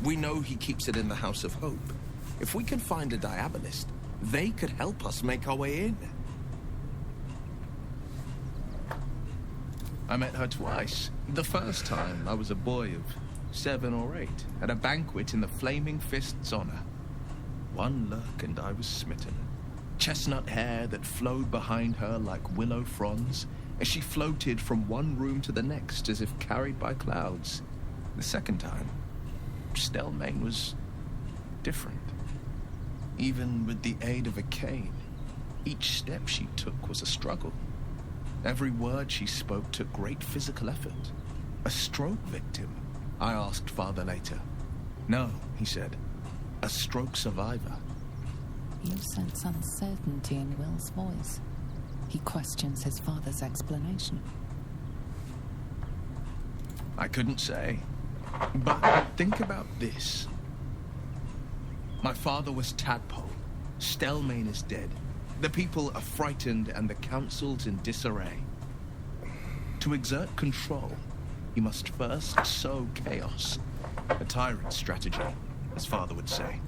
We know he keeps it in the House of Hope. If we can find a diabolist, they could help us make our way in. I met her twice. The first time, I was a boy of 7 or 8, at a banquet in the Flaming Fist's honor. One look and I was smitten. Chestnut hair that flowed behind her like willow fronds, as she floated from one room to the next as if carried by clouds. The second time, Stelmane was different. Even with the aid of a cane, each step she took was a struggle. Every word she spoke took great physical effort. A stroke victim? I asked father later. No, he said. A stroke survivor. You sense uncertainty in Will's voice. He questions his father's explanation. I couldn't say. But think about this. My father was Tadpole. Stelmane is dead. The people are frightened and the council's in disarray. To exert control, he must first sow chaos. A tyrant's strategy, as father would say.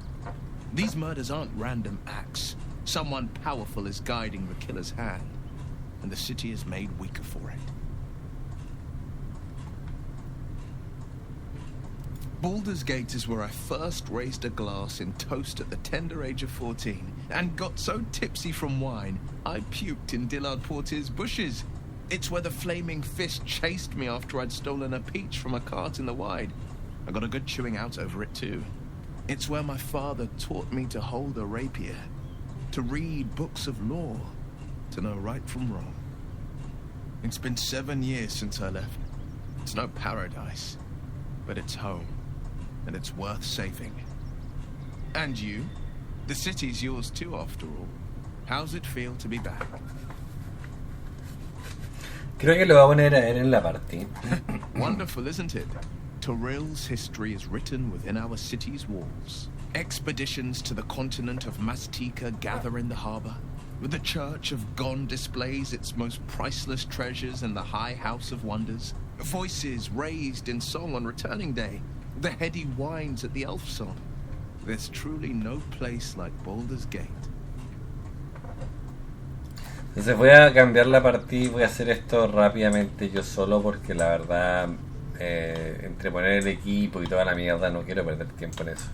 These murders aren't random acts. Someone powerful is guiding the killer's hand, and the city is made weaker for it. Baldur's Gate is where I first raised a glass in toast at the tender age of 14, and got so tipsy from wine, I puked in Dillard Portier's bushes. It's where the Flaming Fist chased me after I'd stolen a peach from a cart in the Wide. I got a good chewing out over it too. It's where my father taught me to hold a rapier, to read books of law, to know right from wrong. It's been 7 years since I left. It's no paradise, but it's home, and it's worth saving. And you? The city's yours too, after all. How's it feel to be back? Creo que lo va a poner a él en la parte. Wonderful, isn't it? Torill's history is written within our city's walls. Expeditions to the continent of Mastika gather in the harbor. The Church of Gon displays its most priceless treasures in the High House of Wonders. Voices raised in song on returning day. The heady wines at the Elf Song. There's truly no place like Baldur's Gate. Entonces voy a cambiar la partida y voy a hacer esto rápidamente yo solo porque la verdad entre poner el equipo y toda la mierda no quiero perder tiempo en eso.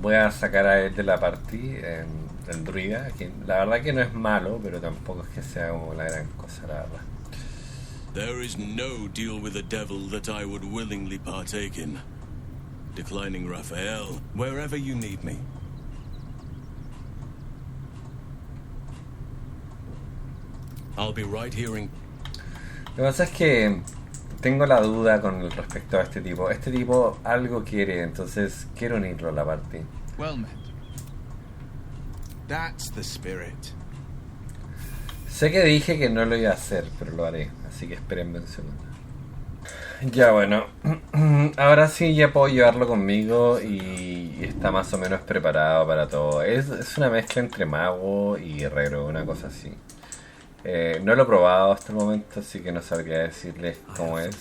Voy a sacar a él de la partida, el druida, que la verdad que no es malo, pero tampoco es que sea como la gran cosa, la verdad. There is no deal with the devil that I would willingly partake in. Declining Raphael, wherever you need me. I'll be right here in... Lo que pasa es que tengo la duda con respecto a este tipo. Este tipo algo quiere, entonces quiero unirlo a la partida. Well met. That's the spirit. Sé que dije que no lo iba a hacer, pero lo haré, así que espérenme un segundo. Ya bueno, ahora sí ya puedo llevarlo conmigo y está más o menos preparado para todo. Es una mezcla entre mago y guerrero, una cosa así. No lo he probado hasta el momento, así que no sabría decirles cómo es.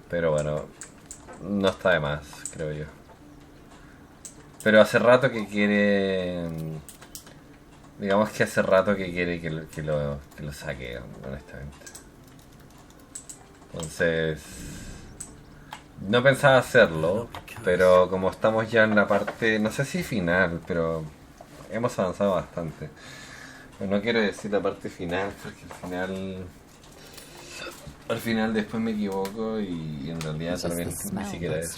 Pero bueno, no está de más, creo yo. Pero hace rato que quiere... Digamos que hace rato que quiere que lo saque, honestamente. Entonces... No pensaba hacerlo, pero como estamos ya en la parte... No sé si final, pero... Hemos avanzado bastante. No quiero decir la parte final, porque al final después me equivoco y en realidad también ni siquiera es.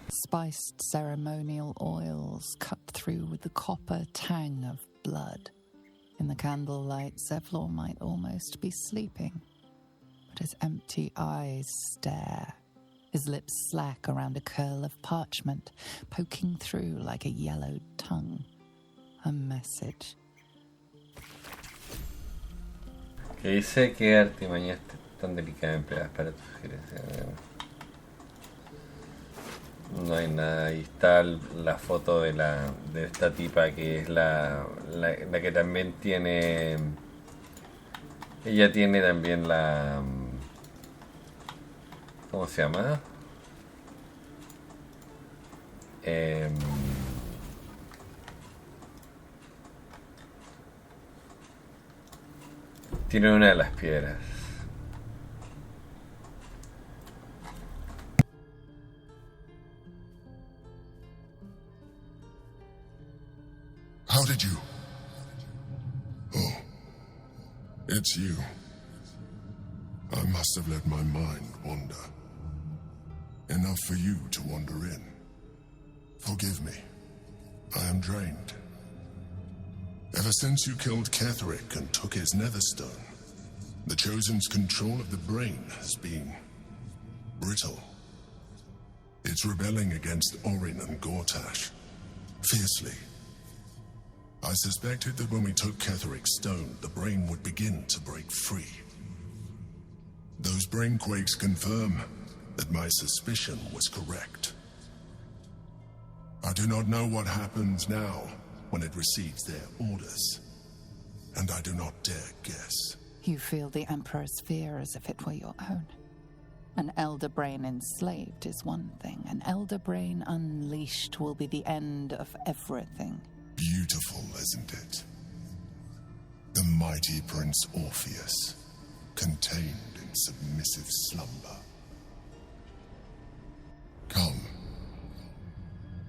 Spiced ceremonial oils cut through with the copper tang of blood. In the candlelight, Zevlor might almost be sleeping, but his empty eyes stare. His lips slack around a curl of parchment, poking through like a yellowed tongue. A message. Que dice que artimañas tan delicadas empleadas para tu sugerencia. No hay nada. Ahí está la foto de esta tipa que es la que también tiene. Ella tiene también la. ¿Cómo se llama? Tiene una de las piedras. How did you? Oh, it's you. I must have let my mind wander. Enough for you to wander in. Forgive me. I am drained. Ever since you killed Ketheric and took his netherstone, the Chosen's control of the brain has been brittle. It's rebelling against Orin and Gortash fiercely. I suspected that when we took Ketheric's stone, the brain would begin to break free. Those brain quakes confirm that my suspicion was correct. I do not know what happens now when it receives their orders, and I do not dare guess. You feel the Emperor's fear as if it were your own. An elder brain enslaved is one thing. An elder brain unleashed will be the end of everything. Beautiful, isn't it? The mighty Prince Orpheus, contained in submissive slumber. Come.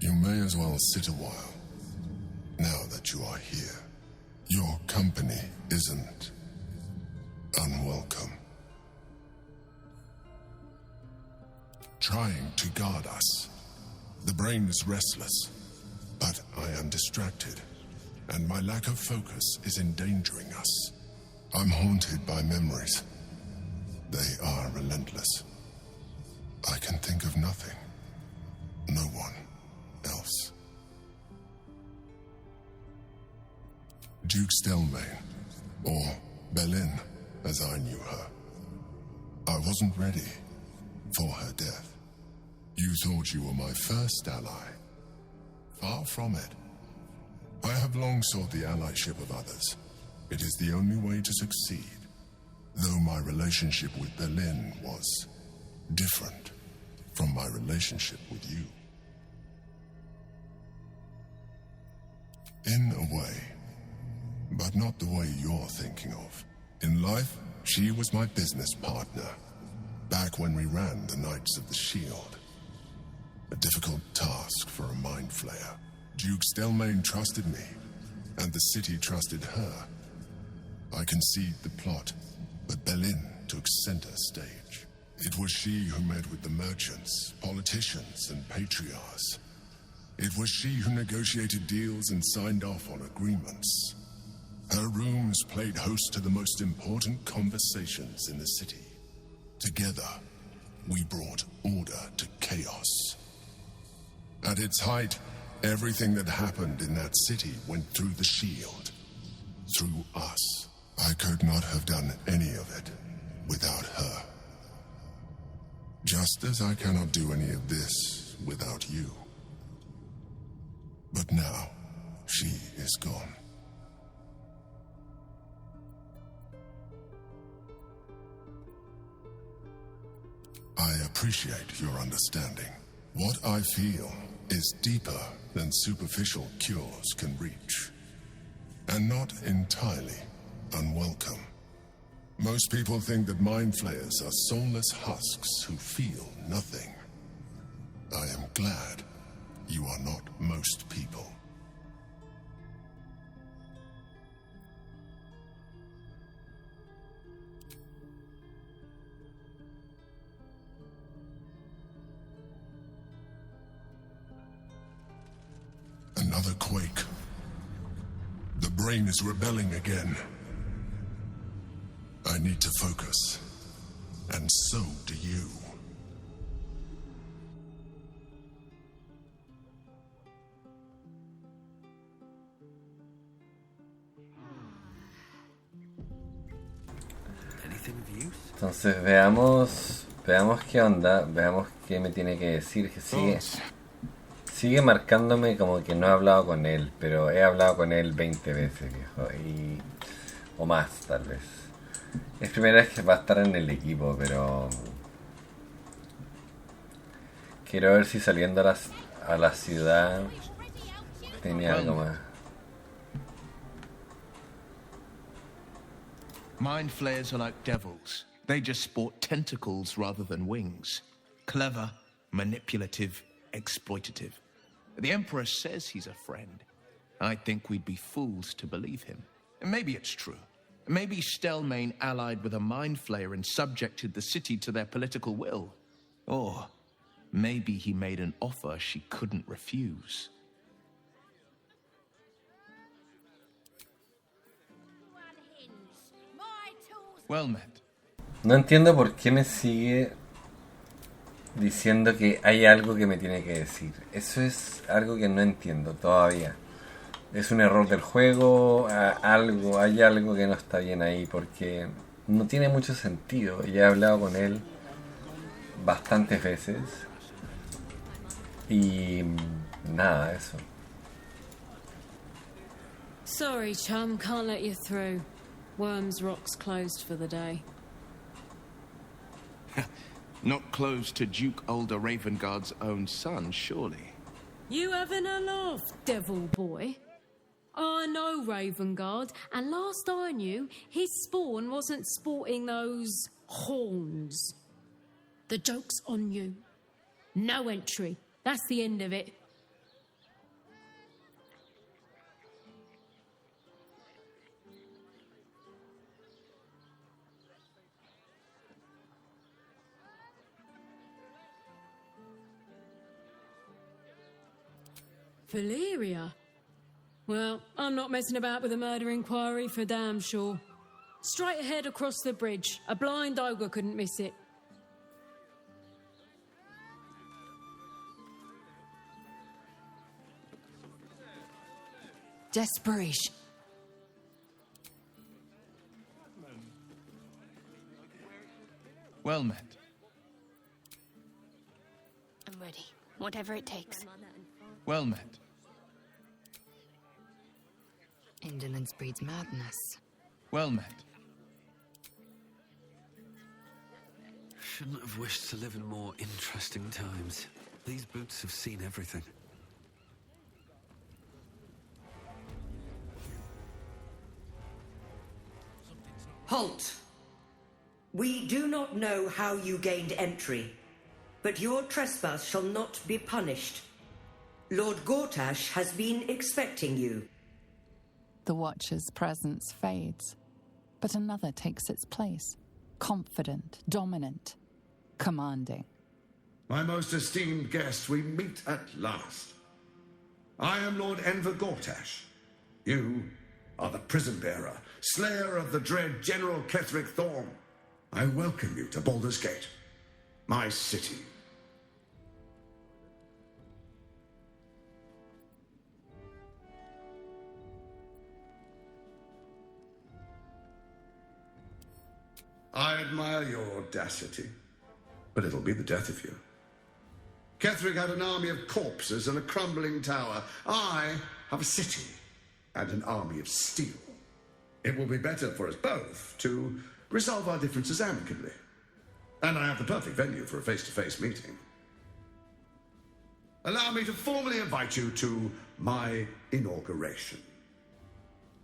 You may as well sit a while, now that you are here. Your company isn't unwelcome. Trying to guard us. The brain is restless, but I am distracted, and my lack of focus is endangering us. I'm haunted by memories. They are relentless. I can think of nothing. No one else. Duke Stelmane, or Belin, as I knew her. I wasn't ready for her death. You thought you were my first ally. Far from it. I have long sought the allyship of others. It is the only way to succeed. Though my relationship with Belin was different from my relationship with you. In a way, but not the way you're thinking of. In life, she was my business partner, back when we ran the Knights of the Shield. A difficult task for a mind flayer. Duke Stelmane trusted me, and the city trusted her. I conceived the plot, but Belin took center stage. It was she who met with the merchants, politicians, and patriarchs. It was she who negotiated deals and signed off on agreements. Her rooms played host to the most important conversations in the city. Together, we brought order to chaos. At its height, everything that happened in that city went through the shield. Through us. I could not have done any of it without her. Just as I cannot do any of this without you. But now, she is gone. I appreciate your understanding. What I feel is deeper than superficial cures can reach, and not entirely unwelcome. Most people think that mind flayers are soulless husks who feel nothing. I am glad you are not most people. Another quake. The brain is rebelling again. I need to focus. And so do you. Entonces veamos qué onda, veamos qué me tiene que decir, que sigue marcándome como que no he hablado con él, pero he hablado con él 20 veces, viejo, o más tal vez. Es primera vez que va a estar en el equipo, pero quiero ver si saliendo a la ciudad tenía algo más. Mind flayers are like devils. They just sport tentacles rather than wings. Clever, manipulative, exploitative. The Emperor says he's a friend. I think we'd be fools to believe him. Maybe it's true. Maybe Stelmane allied with a mind flayer and subjected the city to their political will. Or maybe he made an offer she couldn't refuse. Well met. No entiendo por qué me sigue diciendo que hay algo que me tiene que decir. Eso es algo que no entiendo todavía. Es un error del juego, hay algo que no está bien ahí, porque no tiene mucho sentido. Ya he hablado con él bastantes veces y nada, eso. Sorry, chum, can't let you through. Worms Rock's closed for the day. Not close to Duke Older Ravengard's own son, surely. You having a laugh, devil boy? I know Ravengard, and last I knew, his spawn wasn't sporting those horns. The joke's on you. No entry. That's the end of it. Valeria? Well, I'm not messing about with a murder inquiry for damn sure. Straight ahead across the bridge. A blind ogre couldn't miss it. Desperation. Well met. I'm ready. Whatever it takes. Well met. Indolence breeds madness. Well met. Shouldn't have wished to live in more interesting times. These boots have seen everything. Halt! We do not know how you gained entry, but your trespass shall not be punished. Lord Gortash has been expecting you. The Watcher's presence fades, but another takes its place. Confident, dominant, commanding. My most esteemed guest, we meet at last. I am Lord Enver Gortash. You are the prison bearer, slayer of the dread General Ketheric Thorm. I welcome you to Baldur's Gate, my city. I admire your audacity, but it'll be the death of you. Ketheric had an army of corpses and a crumbling tower. I have a city and an army of steel. It will be better for us both to resolve our differences amicably. And I have the perfect venue for a face-to-face meeting. Allow me to formally invite you to my inauguration.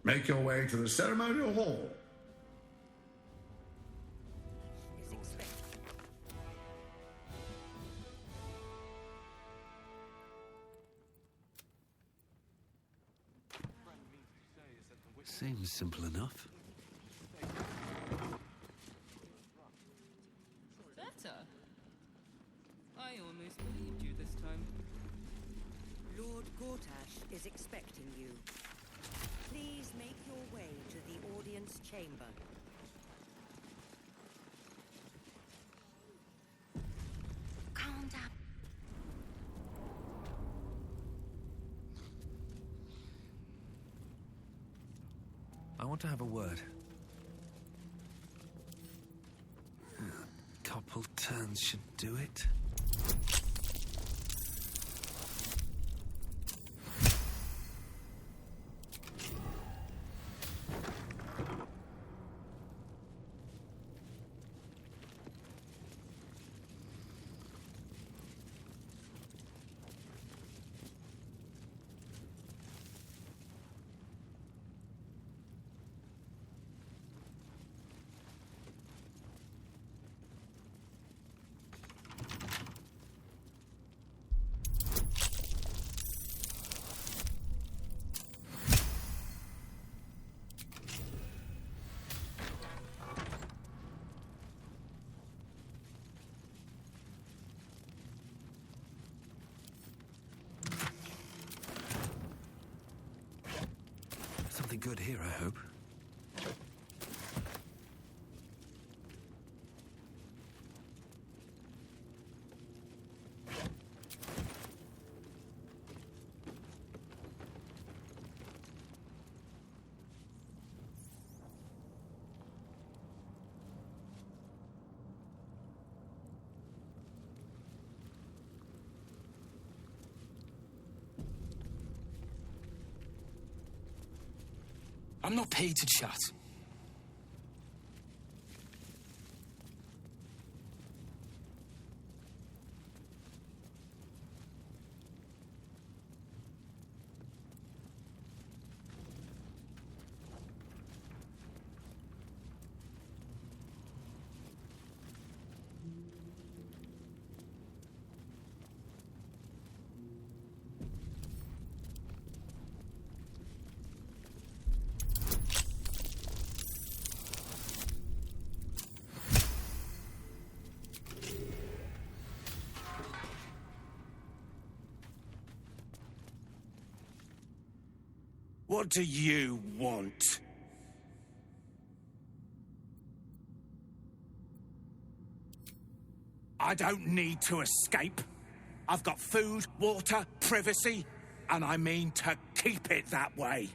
Make your way to the ceremonial hall. Seems simple enough. Better. I almost believed you this time. Lord Gortash is expecting you. Please make your way to the audience chamber. Calm down. I want to have a word. A couple turns should do it. good here, I hope. I'm not paid to chat. What do you want? I don't need to escape. I've got food, water, privacy, and I mean to keep it that way.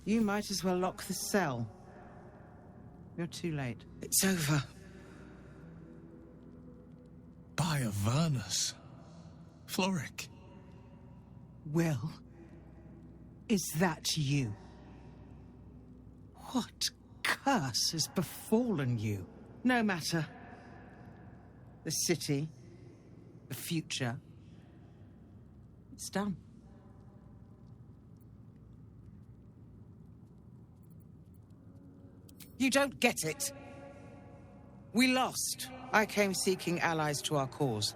You might as well lock the cell. You're too late. It's over. By Avernus. Floric. Will, is that you? What curse has befallen you? No matter. The city, the future, it's done. You don't get it. We lost. I came seeking allies to our cause.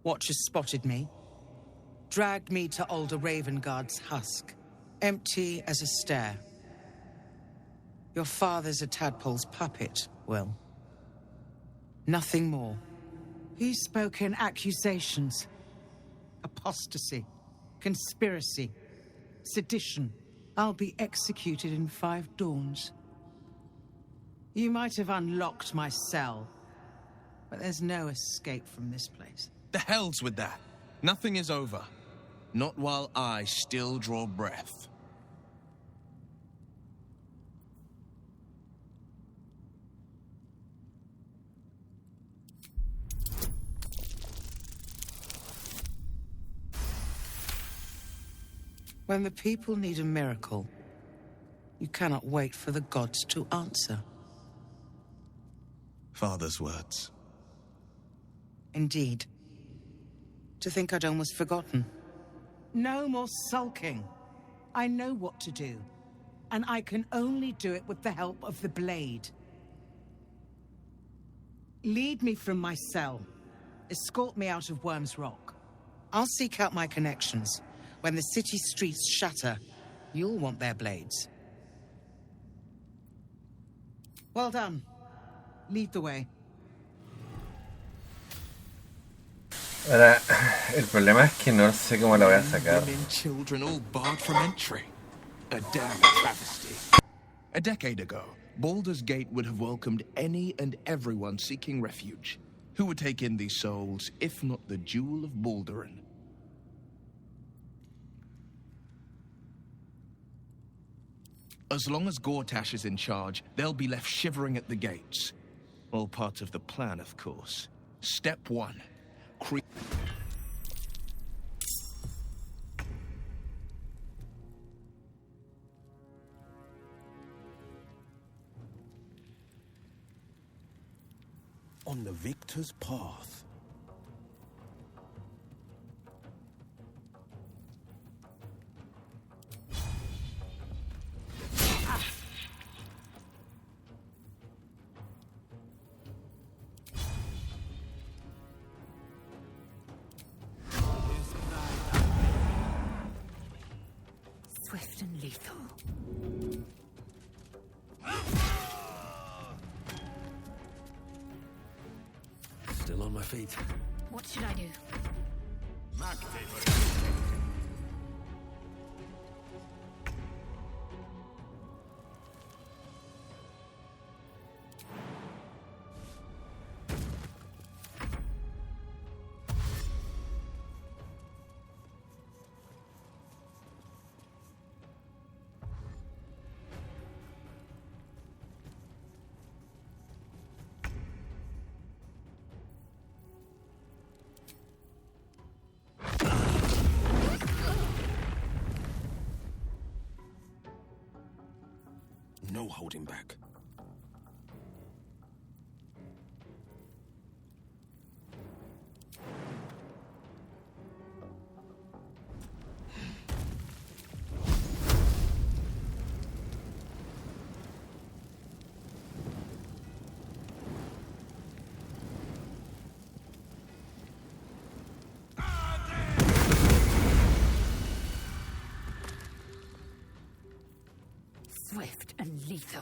Watchers spotted me, dragged me to Older Ravengard's husk, empty as a stair. Your father's a tadpole's puppet, Will. Nothing more. He spoke in accusations. Apostasy, conspiracy, sedition. I'll be executed in 5 dawns. You might have unlocked my cell, but there's no escape from this place. The hell's with that. Nothing is over. Not while I still draw breath. When the people need a miracle, you cannot wait for the gods to answer. Father's words. Indeed. To think I'd almost forgotten. No more sulking. I know what to do, and I can only do it with the help of the blade. Lead me from my cell. Escort me out of Worm's Rock. I'll seek out my connections. When the city streets shatter, you'll want their blades. Well done. Lead the way. Ahora, el problema es que no sé cómo la voy a sacar. Women, children, all barred from entry. A damn travesty. A decade ago, Baldur's Gate would have welcomed any and everyone seeking refuge. Who would take in these souls, if not the Jewel of Baldurin? As long as Gortash is in charge, they'll be left shivering at the gates. All part of the plan, of course. Step 1. On the victor's path. Swift and lethal. Still on my feet. What should I do? No holding back. Swift and lethal.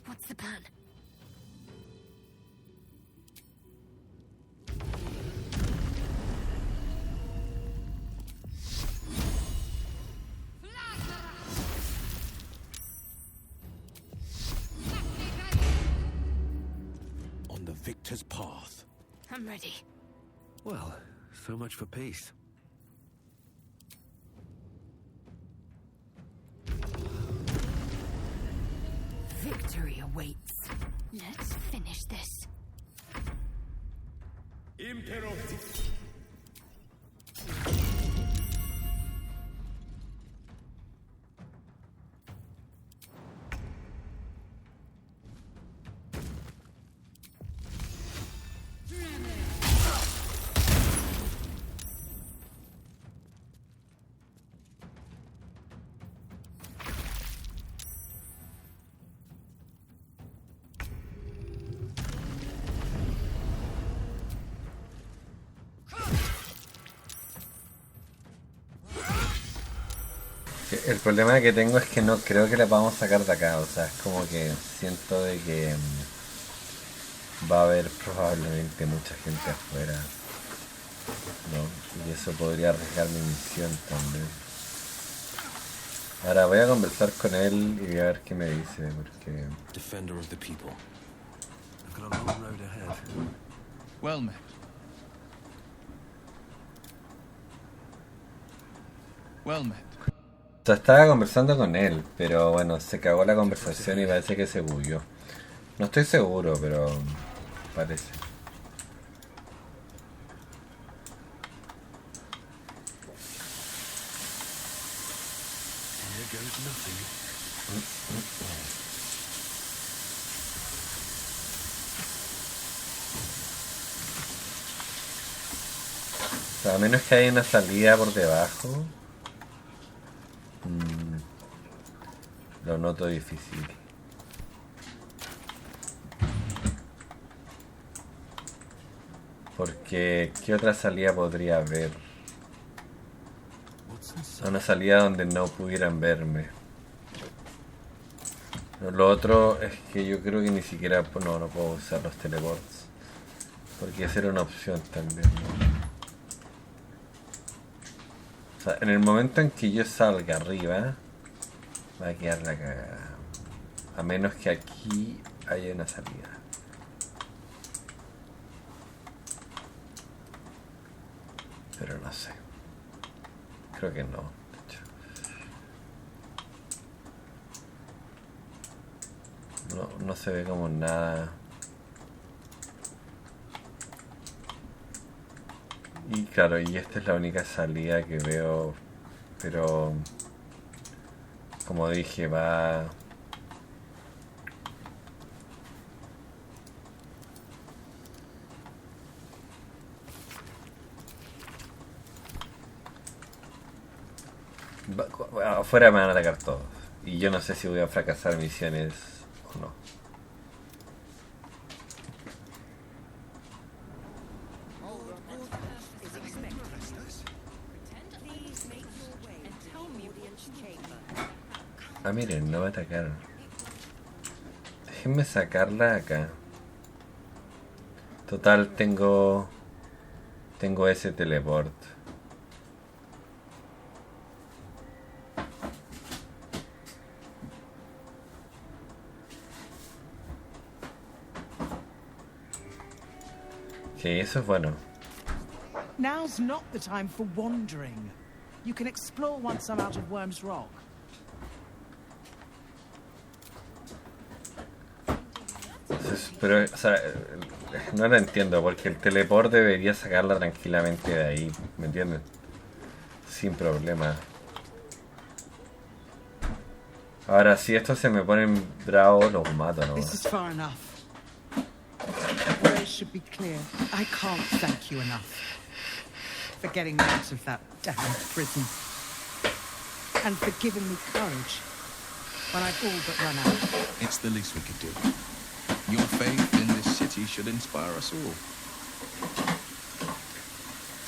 What's the plan? On the victor's path. I'm ready. Well, so much for peace. Victory awaits. Let's finish this. El problema que tengo es que no creo que la podamos sacar de acá, o sea, es como que siento de que va a haber probablemente mucha gente afuera, ¿no? Y eso podría arriesgar mi misión también. Ahora voy a conversar con él y voy a ver qué me dice, porque... Defender of the people. I've got a long road ahead. Well met. Well met. O sea, estaba conversando con él, pero bueno, se cagó la conversación y parece que se bugueó. No estoy seguro, pero parece. Here goes nothing. O sea, a menos que haya una salida por debajo. Lo noto difícil. Porque, ¿qué otra salida podría haber? Una salida donde no pudieran verme. Lo otro es que yo creo que ni siquiera... No puedo usar los teleports. Porque esa era una opción también, ¿no? O sea, en el momento en que yo salga arriba, va a quedar la cagada. A menos que aquí haya una salida. Pero no sé. Creo que no, de hecho. No se ve como nada Y claro, y esta es la única salida que veo, pero como dije, va... Afuera me van a atacar todos. Y yo no sé si voy a fracasar misiones o no. Ah, miren, no me atacaron. Déjenme sacarla acá. Total, tengo ese teleport. Sí, eso es bueno. Now's not the time for wandering. You can explore once I'm out of Worm's Rock. Entonces, pero, o sea, no lo entiendo, porque el teleport debería sacarla tranquilamente de ahí, ¿me entienden? Sin problema. Ahora, si estos se me ponen bravos, los mato, ¿no? This is far enough. Words should be clear. I can't thank you enough for getting me out of that damn prison and for giving me courage when I've all but run out. It's the least we could do. Your faith in this city should inspire us all.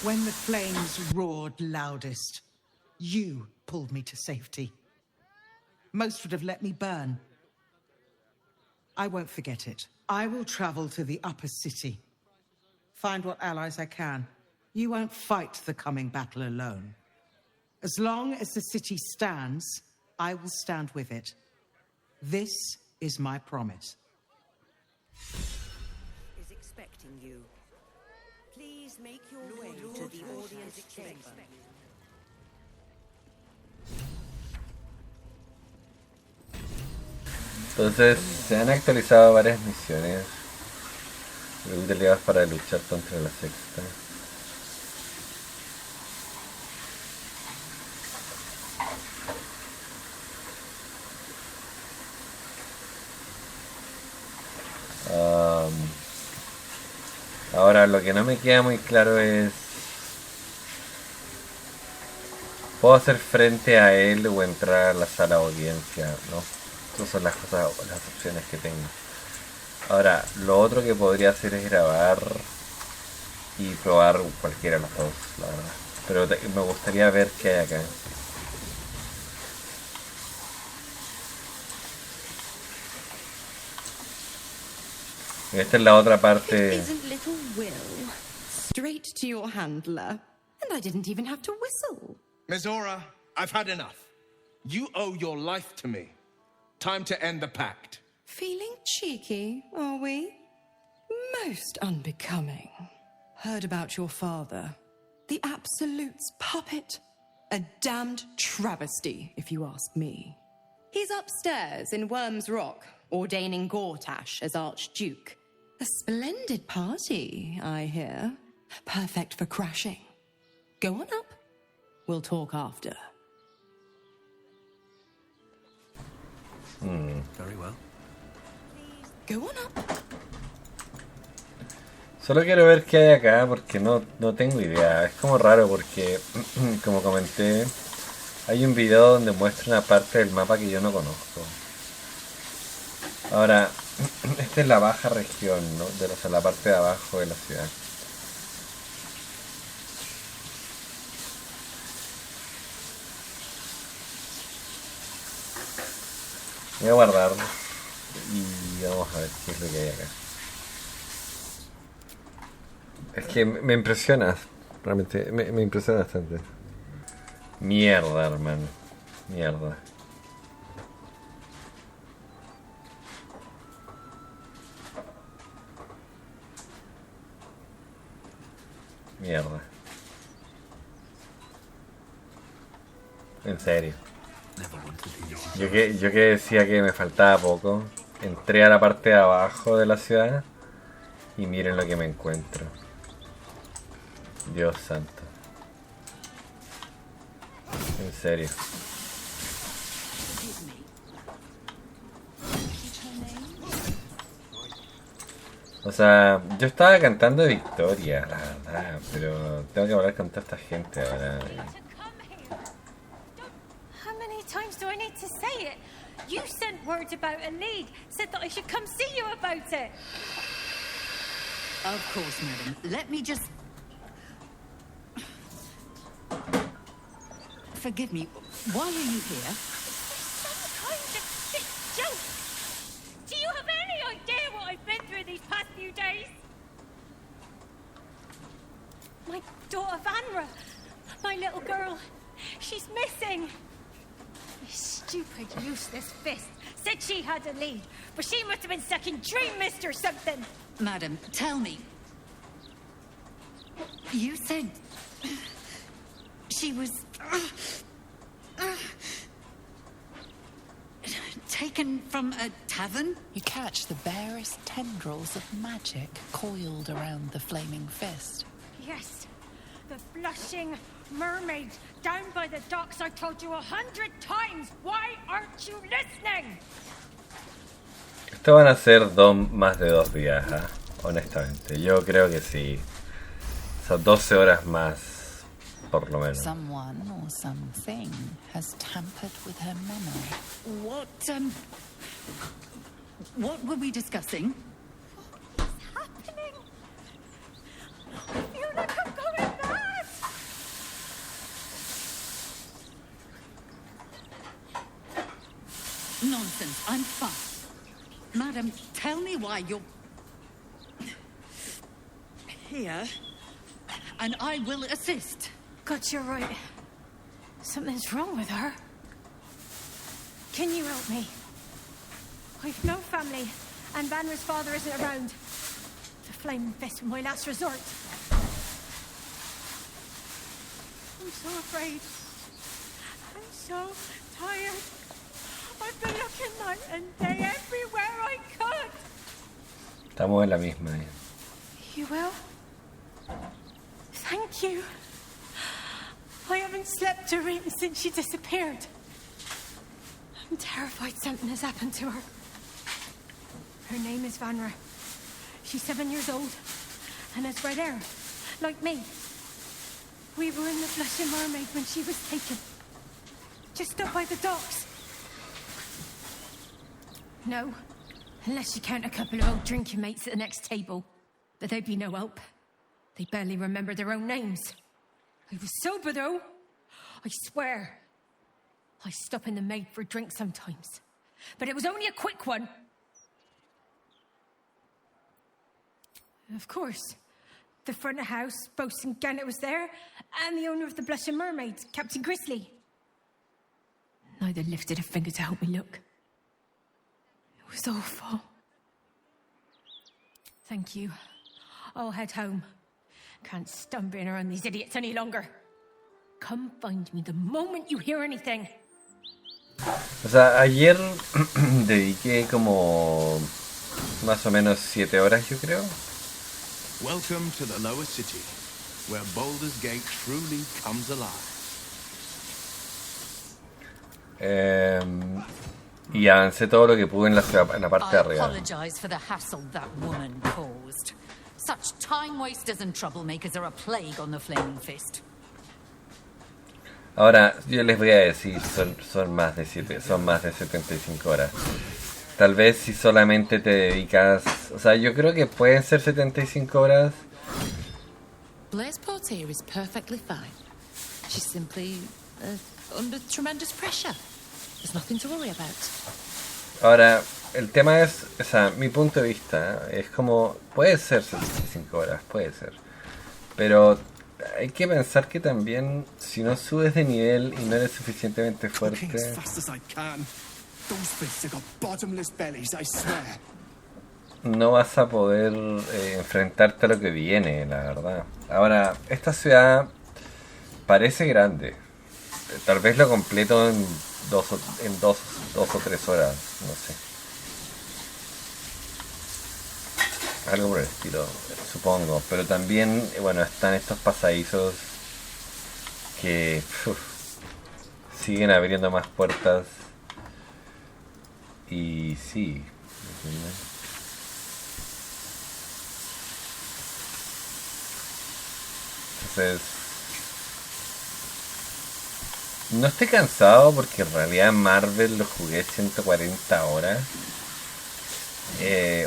When the flames roared loudest, you pulled me to safety. Most would have let me burn. I won't forget it. I will travel to the upper city. Find what allies I can. You won't fight the coming battle alone. As long as the city stands, I will stand with it. This is my promise. Is expecting you. Please make your way to the audience chamber. Entonces, se han actualizado varias misiones utilizadas para luchar contra la sexta. Ahora, lo que no me queda muy claro es... ¿Puedo hacer frente a él o entrar a la sala de audiencia? ¿No? Esas son las cosas, las opciones que tengo. Ahora, lo otro que podría hacer es grabar y probar cualquiera de los dos, la verdad. Pero me gustaría ver qué hay acá. Esta es la otra parte. Isn't little Will straight to your handler, and I didn't even have to whistle. Mizora, I've had enough. You owe your life to me. Time to end the pact. Feeling cheeky, are we? Most unbecoming. Heard about your father. The Absolute's puppet. A damned travesty, if you ask me. He's upstairs in Worm's Rock, ordaining Gortash as Archduke. A splendid party, I hear. Perfect for crashing. Go on up. We'll talk after. Very well. Go on up. Solo quiero ver qué hay acá porque no tengo idea. Es como raro porque, como comenté, hay un video donde muestra una parte del mapa que yo no conozco. Ahora, esta es la baja región, ¿no? O sea, la parte de abajo de la ciudad. Voy a guardar y vamos a ver qué es lo que hay acá. Es que me impresiona, realmente, me impresiona bastante. Mierda, hermano. Mierda. Mierda. En serio. Yo que decía que me faltaba poco. Entré a la parte de abajo de la ciudad y miren lo que me encuentro. Dios santo. En serio. O sea, yo estaba cantando victoria, la verdad, pero tengo que hablar con toda esta gente ahora. How many times do I need to say it? You sent word about a lead, said that I should come see you about it. Of course, madam. Let me just... Forgive me, why are you here? Some kind of sick joke. Do you have any idea what I've been through these past few days? My daughter Vanra, my little girl, she's missing. This stupid, useless fist said she had a lead, but she must have been sucking dream mist or something. Madam, tell me. You said... she was... taken from a tavern? You catch the barest tendrils of magic coiled around the flaming fist. Yes, the blushing mermaid down by the docks. I told you 100 times. Why aren't you listening? Esto van a ser más de 2 días, ¿eh? Honestamente. Yo creo que sí. Son 12 horas más, por lo menos. Someone or something has tampered with her memory. What were we discussing? What's happening? I feel like I'm going mad. Nonsense, I'm fine. Madam, tell me why you're... here, and I will assist. God, you're right. Something's wrong with her. Can you help me? I've no family, and Vanra's father isn't around. The flaming fist was my last resort. I'm so afraid. I'm so tired. I've been looking night and day everywhere I could. Estamos en la misma. You will? Thank you. I haven't slept or eaten since she disappeared. I'm terrified something has happened to her. Her name is Vanra. She's 7 years old and has red hair, like me. We were in the Blushing Mermaid when she was taken. Just up by the docks. No, unless you count a couple of old drinking mates at the next table. But they'd be no help. They barely remember their own names. I was sober, though. I swear. I stop in the maid for a drink sometimes. But it was only a quick one. Of course. The front of house, Bosun Gannet was there, and the owner of the Blushing Mermaid, Captain Grizzly. Neither lifted a finger to help me look. It was awful. Thank you. I'll head home. Can't stand being around these idiots any longer. Come find me the moment you hear anything. O sea, ayer dediqué como más o menos 7 horas, yo creo. Welcome to the lower city, where Baldur's Gate truly comes alive. Y avancé todo lo que pude en la parte de I arriba. apologize for the hassle that woman caused. Such time wasters and troublemakers are a plague on the Flaming Fist. Ahora, yo les voy a decir, son más de 75 horas. Tal vez si solamente te dedicas... O sea, yo creo que pueden ser 75 horas. Blaise Portier is perfectly fine. She's simply under tremendous pressure. There's nothing to worry about. Ahora, el tema es, o sea, mi punto de vista, es como, puede ser 75 horas, puede ser. Pero hay que pensar que también, si no subes de nivel y no eres suficientemente fuerte... no vas a poder enfrentarte a lo que viene, la verdad. Ahora, esta ciudad parece grande. Tal vez lo completo en dos o tres horas, no sé. algo por el estilo, supongo. Pero también, bueno, están estos pasadizos que siguen abriendo más puertas. Y sí, ¿entiendes? Entonces, no estoy cansado porque en realidad Marvel lo jugué 140 horas.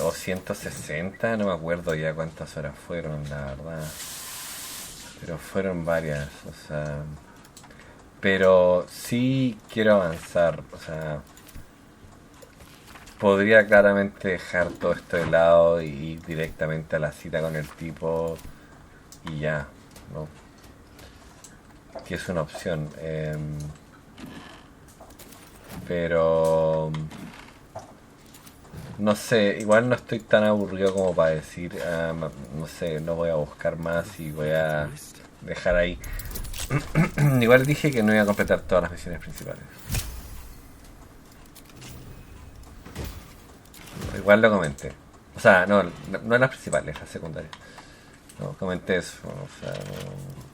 O 160, no me acuerdo ya cuántas horas fueron, la verdad. Pero fueron varias, o sea. Pero sí quiero avanzar, o sea. Podría claramente dejar todo esto de lado y ir directamente a la cita con el tipo y ya, ¿no? Que es una opción. Pero no sé, igual no estoy tan aburrido como para decir, no sé, no voy a buscar más y voy a dejar ahí. Igual dije que no iba a completar todas las misiones principales. Igual lo comenté. O sea, no las principales, las secundarias. No, comenté eso, o sea, no.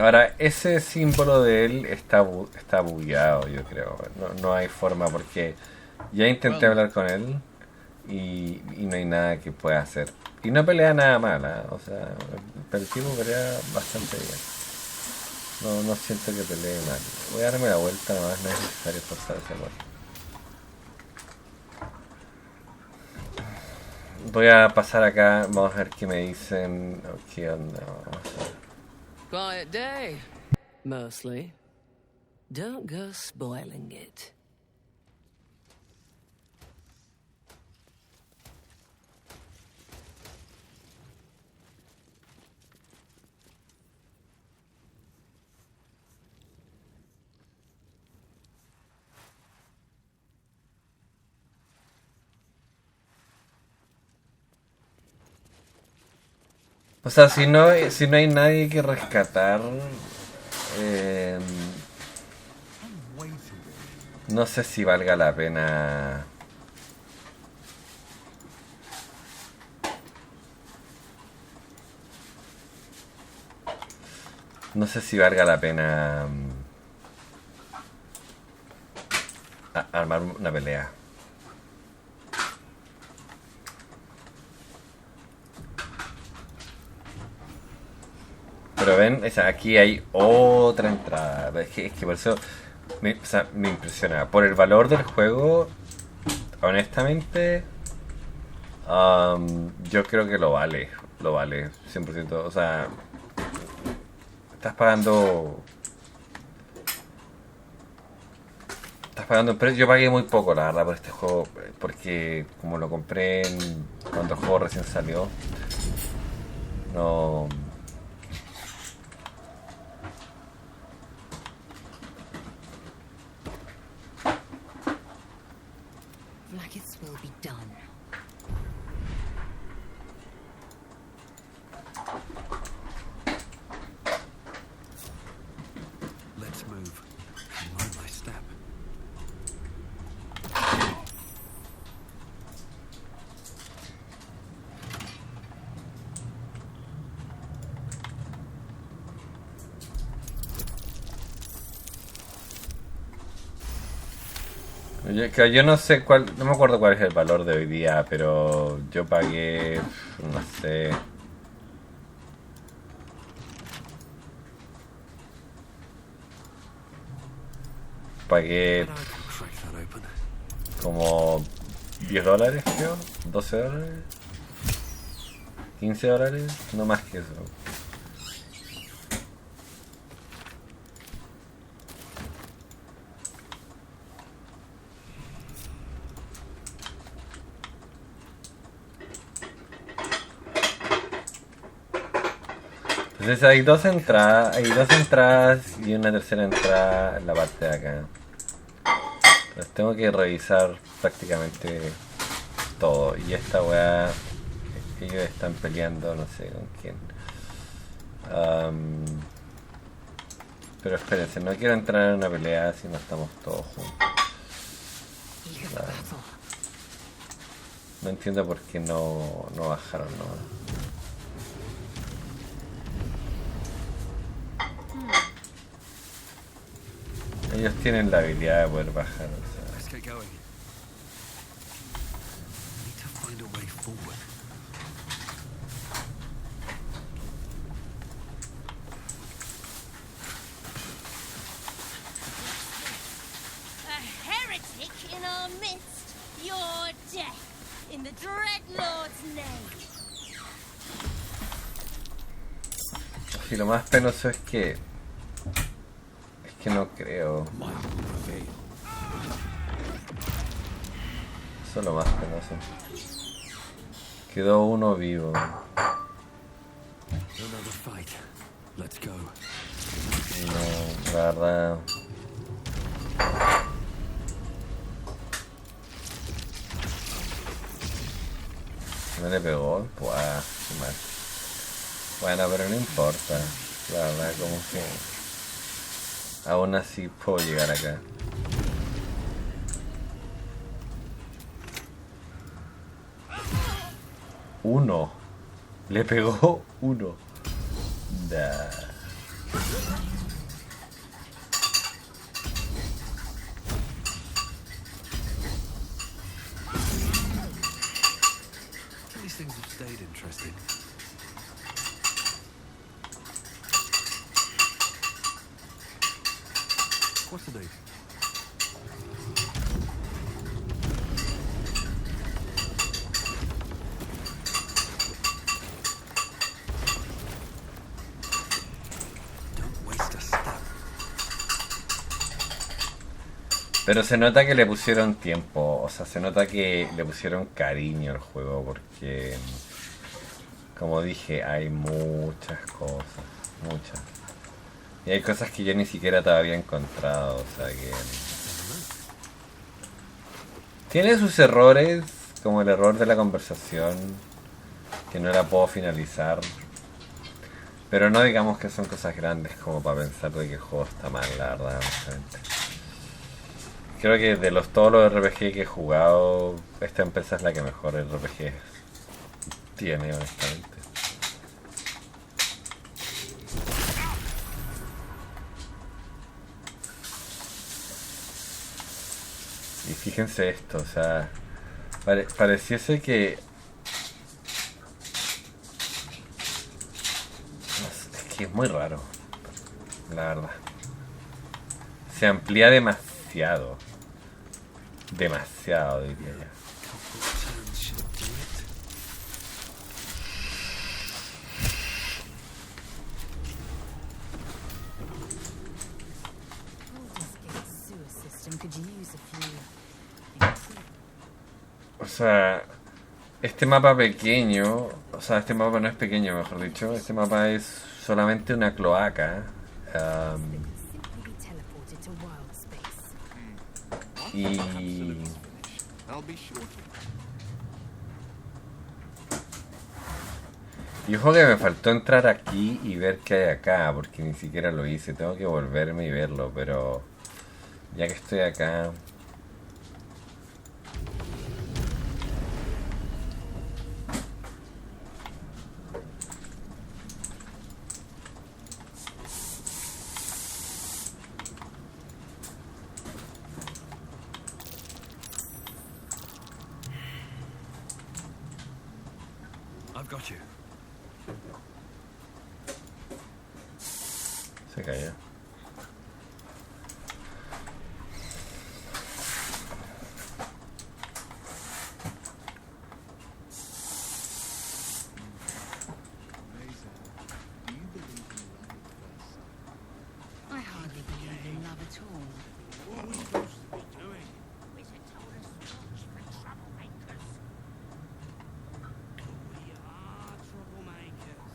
Ahora, ese símbolo de él está bugueado, yo creo. No hay forma porque ya intenté hablar con él y no hay nada que pueda hacer. Y no pelea nada mal, ¿eh? O sea, el tipo pelea bastante bien. No siento que pelee mal. Voy a darme la vuelta, nomás no es necesario forzarse igual. Voy a pasar acá, vamos a ver qué me dicen. ¿Qué onda? Vamos a ver. Quiet day, mostly. Don't go spoiling it. O sea, si no hay nadie que rescatar, no sé si valga la pena. No sé si valga la pena armar una pelea. Pero ven, o sea, aquí hay otra entrada. Es que por eso me impresiona. Por el valor del juego, honestamente, yo creo que lo vale. Lo vale, 100%. O sea, estás pagando un precio. Yo pagué muy poco, la verdad, por este juego. Porque como lo compré cuando el juego recién salió, no... Yo no sé no me acuerdo cuál es el valor de hoy día, pero yo pagué, no sé, pagué como $10, creo, $12, $15, no más que eso. Entonces hay dos entradas y una tercera entrada en la parte de acá. Entonces tengo que revisar prácticamente todo. Y esta weá, ellos están peleando, no sé con quién. Pero espérense, no quiero entrar en una pelea si no estamos todos juntos. No entiendo por qué no bajaron, ¿no? Ellos tienen la habilidad de poder bajar, o sea. Let's get going. Need to find a way forward. A heretic in our midst. Your death in the Dread Lord's name. Y lo más penoso es que no creo. Eso es lo más penoso. Quedó uno vivo. Another fight. Let's go. No, la verdad. No le pegó. Pues, qué mal. Bueno, pero no importa. La verdad, como que aún así puedo llegar acá. Uno. Le pegó uno. Da. These things have stayed interesting. What are these? Pero se nota que le pusieron tiempo, o sea, se nota que le pusieron cariño al juego porque, como dije, hay muchas cosas, muchas. Y hay cosas que yo ni siquiera te había encontrado, o sea que... Tiene sus errores, como el error de la conversación, que no la puedo finalizar. Pero no digamos que son cosas grandes como para pensar de que el juego está mal, la verdad, honestamente. Creo que de todos los RPG que he jugado, esta empresa es la que mejor RPG tiene, honestamente. Y fíjense esto, o sea, pareciese que... Es que es muy raro, la verdad. Se amplía demasiado. Demasiado, diría yo. O sea, este mapa pequeño, o sea, este mapa no es pequeño, mejor dicho, este mapa es solamente una cloaca. Y ojo que me faltó entrar aquí y ver qué hay acá, porque ni siquiera lo hice. Tengo que volverme y verlo, pero ya que estoy acá... I've got you. Se cayó. I hardly believe in love at all. What are we supposed to be doing? Wizard told us to watch for troublemakers. We are troublemakers.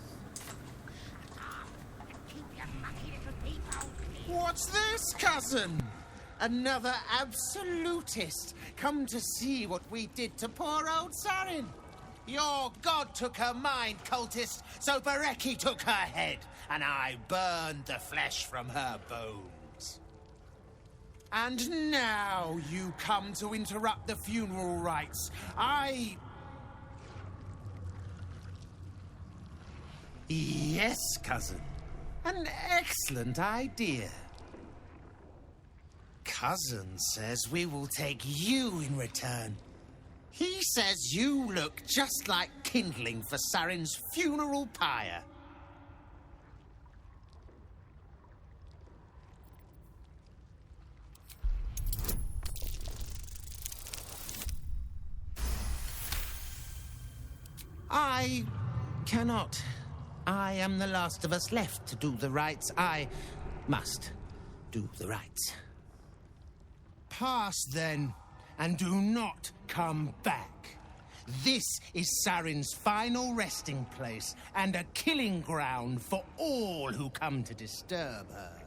Keep your mucky little people. What's this, cousin? Another absolutist come to see what we did to poor old Sarin. Your god took her mind, cultist, so Bereki took her head, and I burned the flesh from her bones. And now you come to interrupt the funeral rites. Yes, cousin. An excellent idea. Cousin says we will take you in return. He says you look just like kindling for Saren's funeral pyre. I cannot. I am the last of us left to do the rites. I must do the rites. Pass, then, and do not come back. This is Saren's final resting place and a killing ground for all who come to disturb her.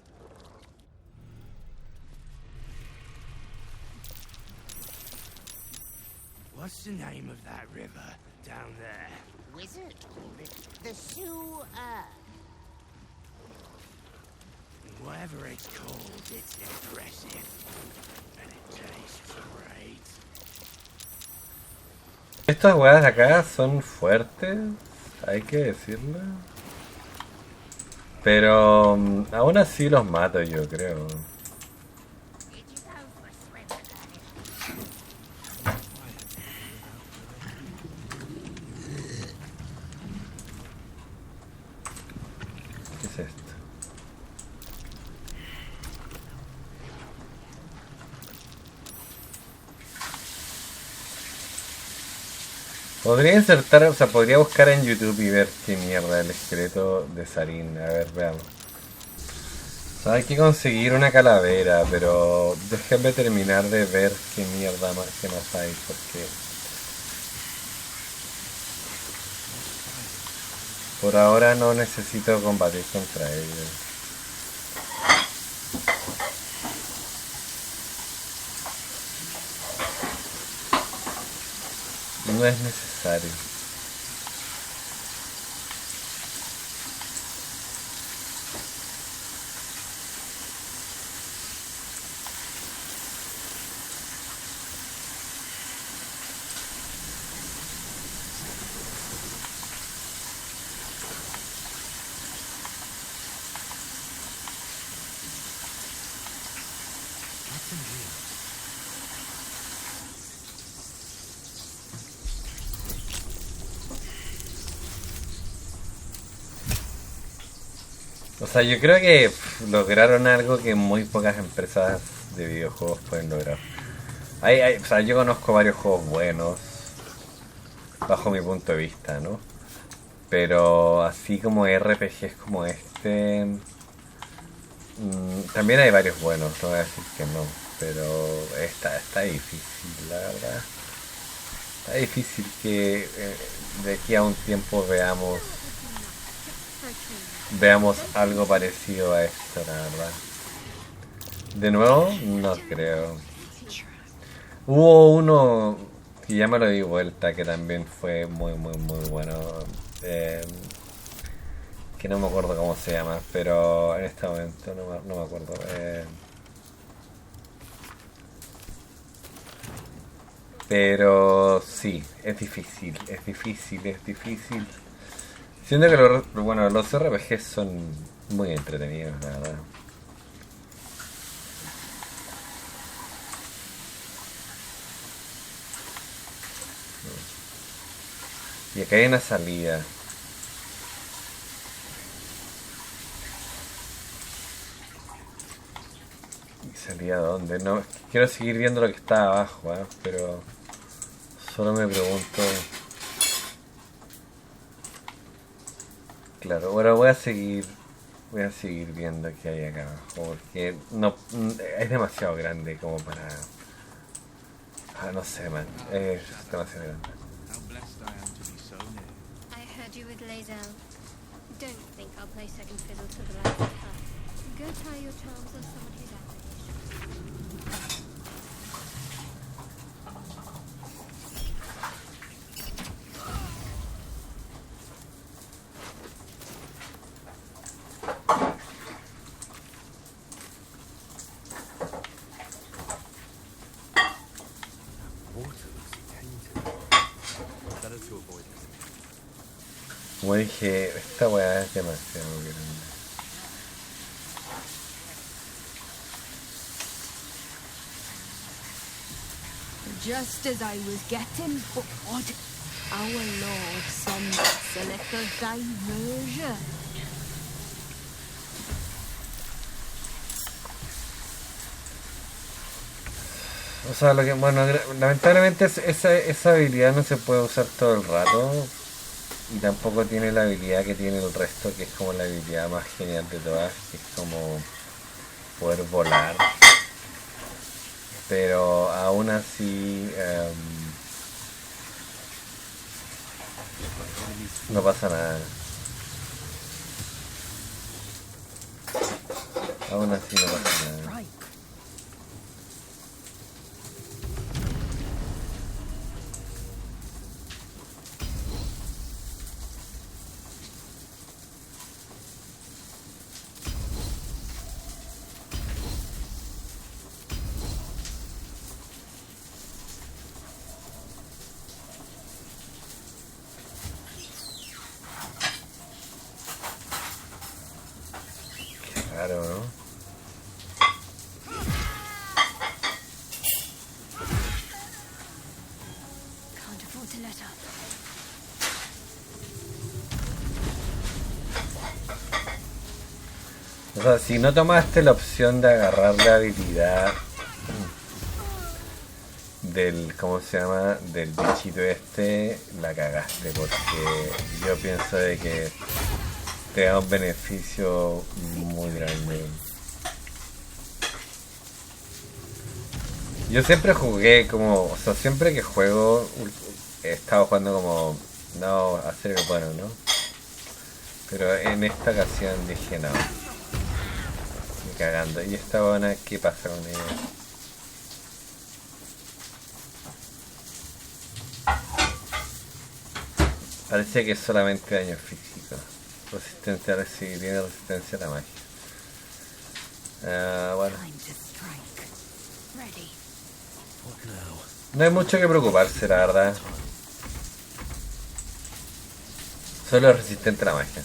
What's the name of that river down there? Wizard called it the sewer. Whatever it's called, it's impressive. And it tastes great. Estas weas de acá son fuertes, hay que decirlo. Pero aún así los mato, yo creo. ¿Qué es esto? Podría insertar, o sea, podría buscar en YouTube y ver qué mierda el esqueleto de Sarin. A ver, veamos. O sea, hay que conseguir una calavera, pero déjenme terminar de ver qué mierda más, qué más hay, porque por ahora no necesito combatir contra ellos. No es necesario. O sea, yo creo que lograron algo que muy pocas empresas de videojuegos pueden lograr. O sea, yo conozco varios juegos buenos, bajo mi punto de vista, ¿no? Pero así como RPGs como este, también hay varios buenos, no voy a decir que no, pero está difícil, la verdad. Está difícil que de aquí a un tiempo veamos algo parecido a esto, la verdad. De nuevo, no creo. Hubo uno que ya me lo di vuelta, que también fue muy bueno. Que no me acuerdo cómo se llama, pero en este momento no me acuerdo. Pero sí, es difícil. Siento que los RPGs son muy entretenidos, la verdad. Y acá hay una salida. ¿Y salida dónde? No, quiero seguir viendo lo que está abajo, pero solo me pregunto. Claro, ahora voy a seguir viendo qué hay acá abajo, porque no es demasiado grande como para... no sé, man, es demasiado grande. I heard you with Lazel. Don't think I'll play second fiddle to the last cut. Go try your charms on someone who's average. Como dije, esta weá es demasiado grande. Just as I was getting bored, our Lord sends us a little diversion. O sea, lo que, bueno, lamentablemente esa habilidad no se puede usar todo el rato. Y tampoco tiene la habilidad que tiene el resto, que es como la habilidad más genial de todas, que es como poder volar. Pero aún así no pasa nada. Aún así no pasa nada. Claro, ¿no? Can't afford to let up. O sea, si no tomaste la opción de agarrar la habilidad del, ¿cómo se llama? Del bichito este, la cagaste, porque yo pienso de que te da un beneficio muy grande. Yo siempre jugué como, o sea, siempre que juego he estado jugando como, no, hacer el bueno, ¿no? Pero en esta ocasión dije no, me cagando. ¿Y esta buena qué pasa con ella? Parece que es solamente daño físico. Resistencia a recibir, tiene resistencia a la magia. Bueno. No hay mucho que preocuparse, la verdad. Solo es resistente a la magia.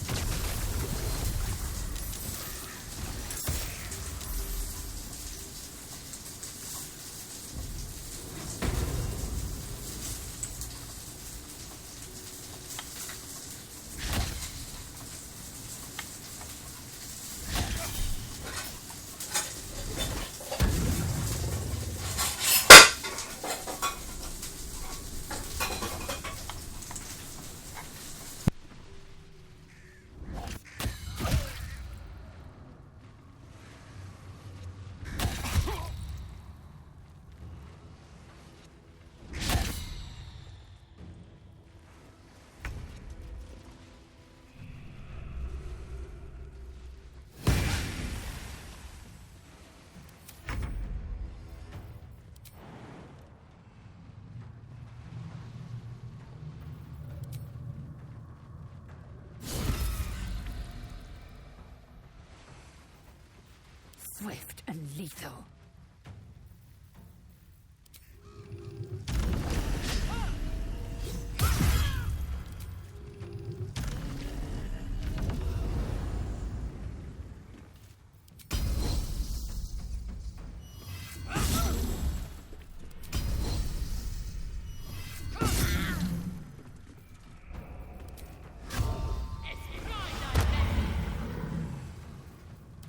Swift and lethal.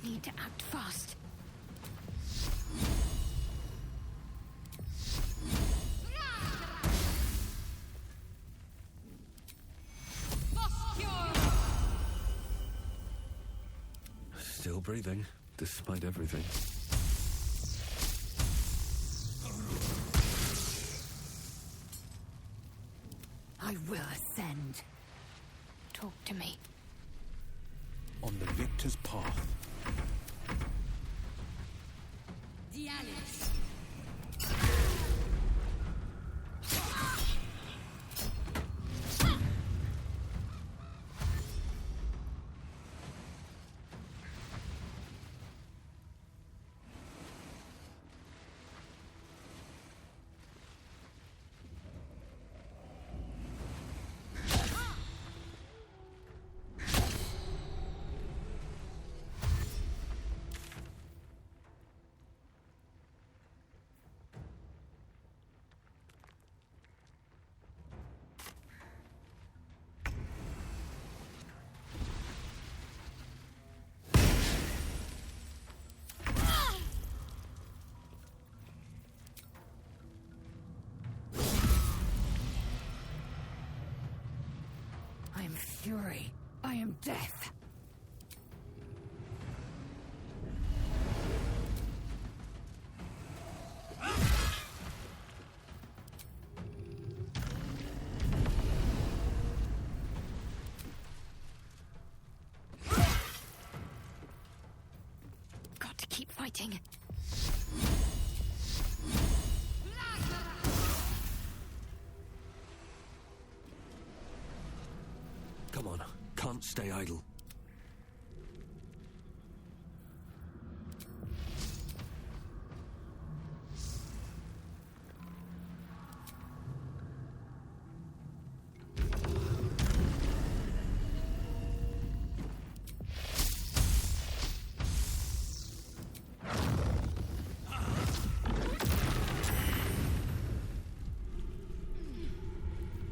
Need to act fast. Still breathing, despite everything. I will ascend. Talk to me. On the victor's path. fury. I am death. Got to keep fighting. Come on, can't stay idle.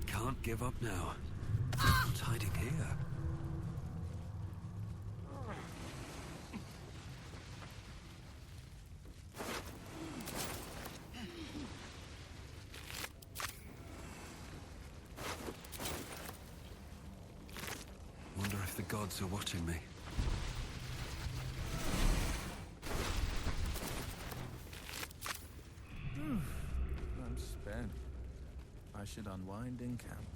Can't give up now. What's hiding here? Wonder if the gods are watching me. I'm spent. I should unwind in camp.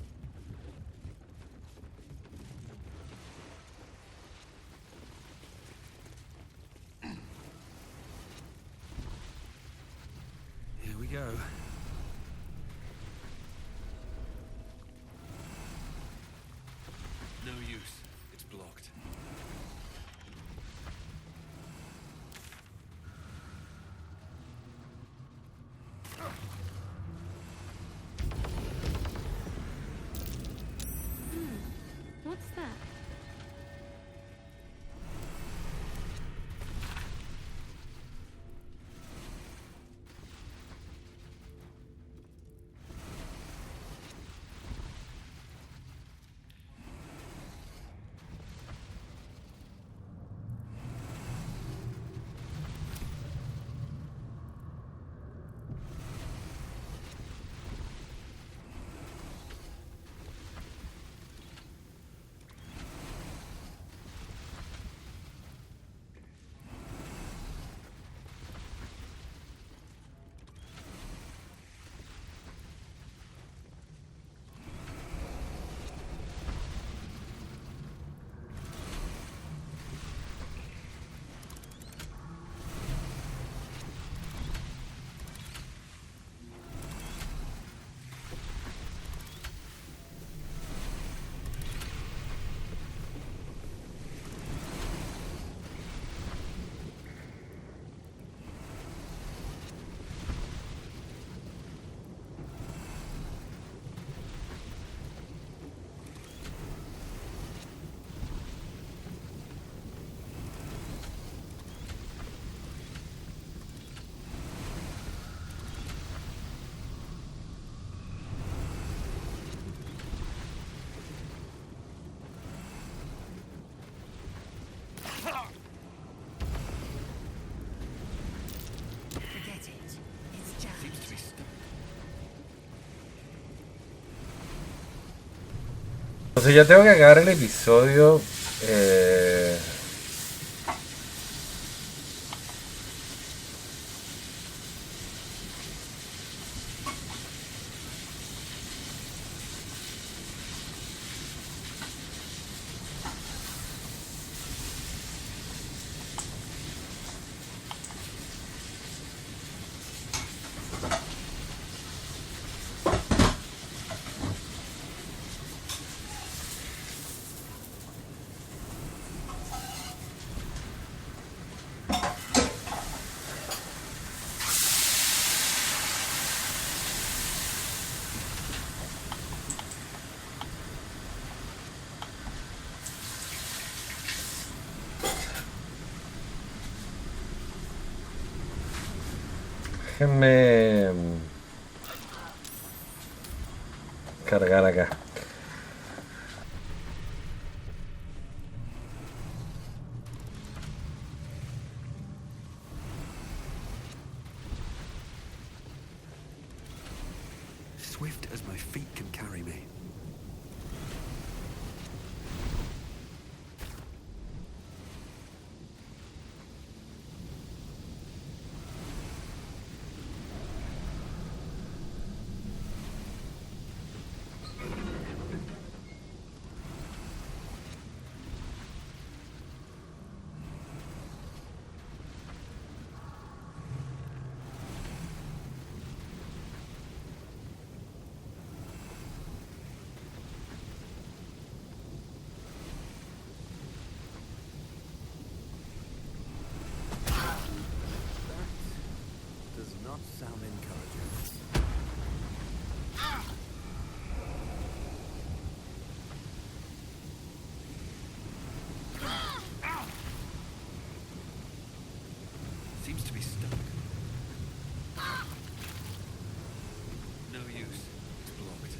Here we go. No use. It's blocked. What's that? Forget it. It's jammed. Seems to be stuck. Entonces ya tengo que acabar el episodio. Déjenme cargar acá. Swift as my feet can carry me. sound encouraging. Seems to be stuck. No use. It's blocked.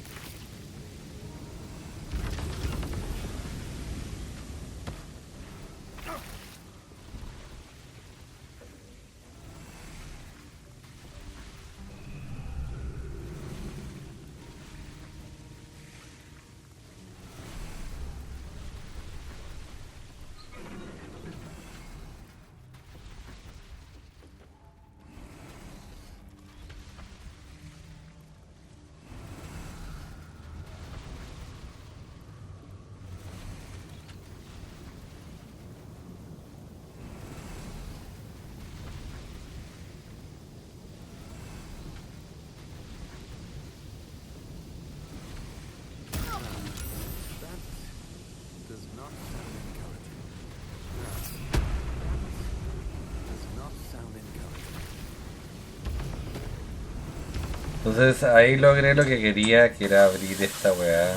Entonces ahí logré lo que quería, que era abrir esta weá.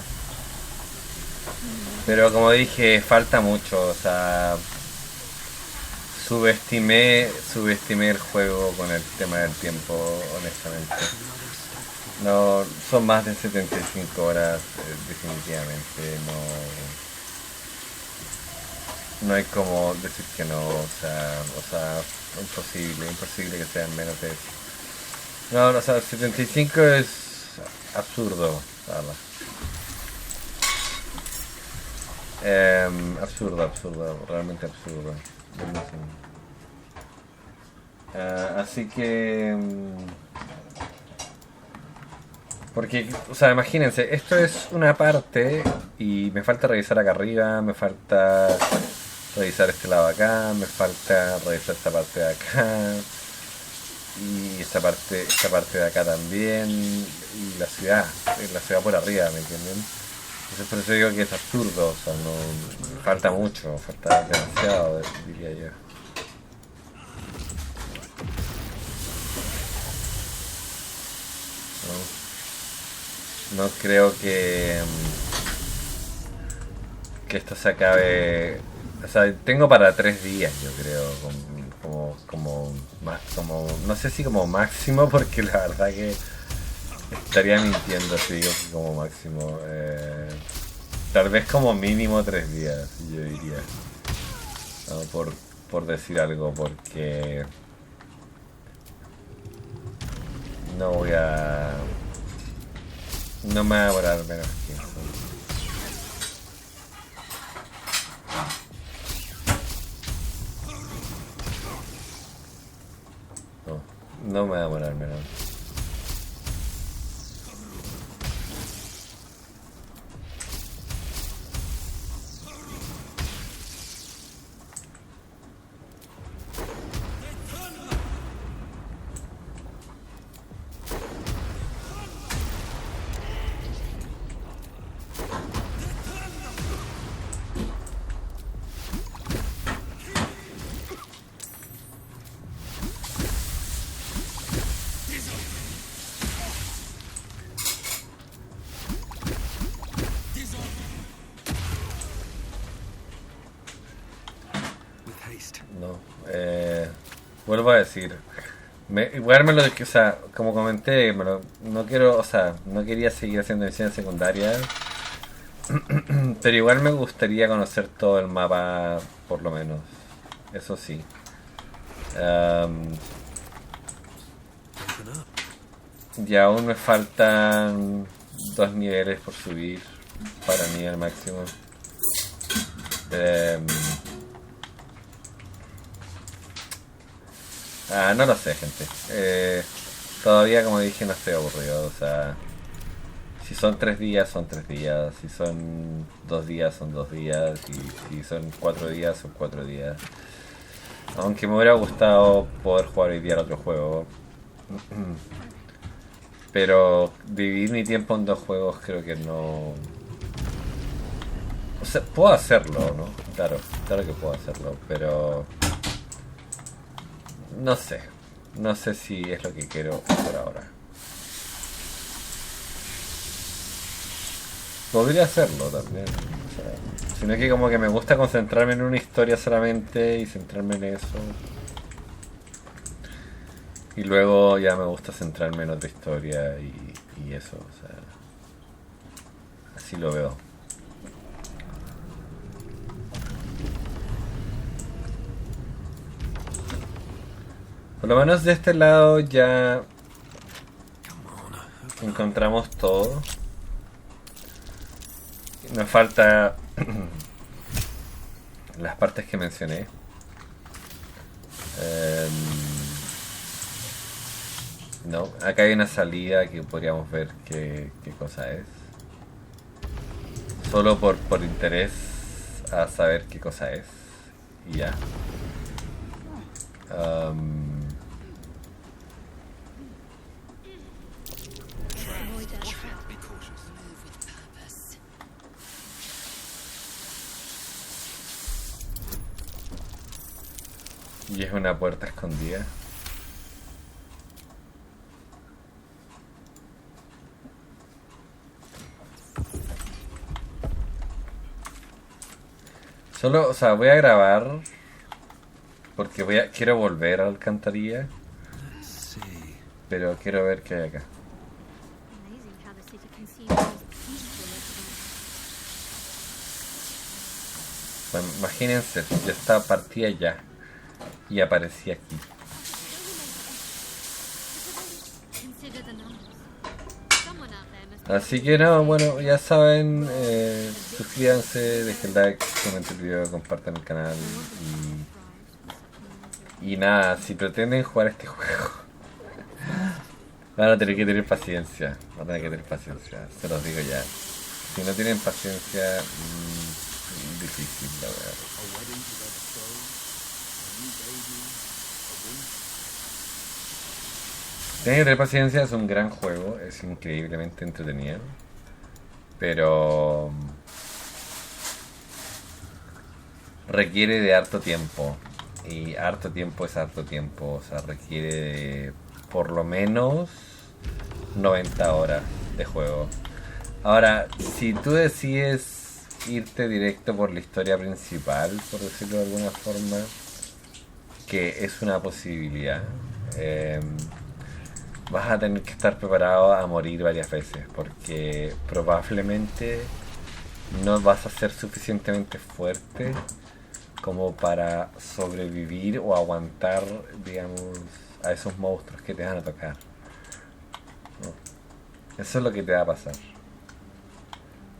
Pero como dije, falta mucho, o sea, subestimé el juego con el tema del tiempo, honestamente. No, son más de 75 horas, definitivamente, no hay como decir que no, o sea, imposible que sean menos de eso. No, o sea, 75 es absurdo, ¿verdad? Absurdo, realmente absurdo. Así que... Porque, o sea, imagínense, esto es una parte y me falta revisar acá arriba, me falta revisar este lado acá, me falta revisar esta parte de acá y esta parte de acá también, y la ciudad por arriba, ¿me entienden? Entonces por eso digo que es absurdo, o sea, no falta mucho, falta demasiado, diría yo. No creo que esto se acabe. O sea, tengo para 3 días, yo creo, como no sé si como máximo, porque la verdad que estaría mintiendo si digo que como máximo. Tal vez como mínimo 3 días, yo diría, ¿no? por decir algo, porque no me voy a demorar menos que eso. No me voy a demorar menos. Vuelvo a decir, igual me lo dije, o sea, como comenté, no quería seguir haciendo misiones secundarias, pero igual me gustaría conocer todo el mapa, por lo menos, eso sí. Y aún me faltan 2 niveles por subir para nivel máximo. No lo sé, gente. Todavía, como dije, no estoy aburrido. O sea, si son 3 días, son 3 días. Si son 2 días, son 2 días. Y si son 4 días, son 4 días. Aunque me hubiera gustado poder jugar hoy día al otro juego. Pero dividir mi tiempo en 2 juegos creo que no... O sea, puedo hacerlo, ¿no? Claro que puedo hacerlo, pero... No sé. no sé si es lo que quiero por ahora. Podría hacerlo también, o sea, sino que como que me gusta concentrarme en una historia solamente y centrarme en eso. Y luego ya me gusta centrarme en otra historia y eso, o sea, así lo veo. Por lo menos de este lado ya encontramos todo. Nos falta las partes que mencioné. No, acá hay una salida que podríamos ver qué cosa es. Solo por interés a saber qué cosa es. Y ya. Y es una puerta escondida. Solo, o sea, voy a grabar porque quiero volver a la alcantarilla, pero quiero ver qué hay acá. Bueno, imagínense, yo estaba partida ya y aparecí aquí. Así que no, bueno, ya saben, suscríbanse, dejen like, comenten el video, compartan el canal y nada, si pretenden jugar este juego van a tener que tener paciencia, se los digo ya. Si no tienen paciencia, difícil la verdad. Tienen que tener paciencia, es un gran juego, es increíblemente entretenido, pero requiere de harto tiempo, y harto tiempo es harto tiempo, o sea, requiere de por lo menos 90 horas de juego. Ahora, si tú decides irte directo por la historia principal, por decirlo de alguna forma, que es una posibilidad, vas a tener que estar preparado a morir varias veces, porque probablemente no vas a ser suficientemente fuerte como para sobrevivir o aguantar, digamos, a esos monstruos que te van a tocar, ¿no? Eso es lo que te va a pasar.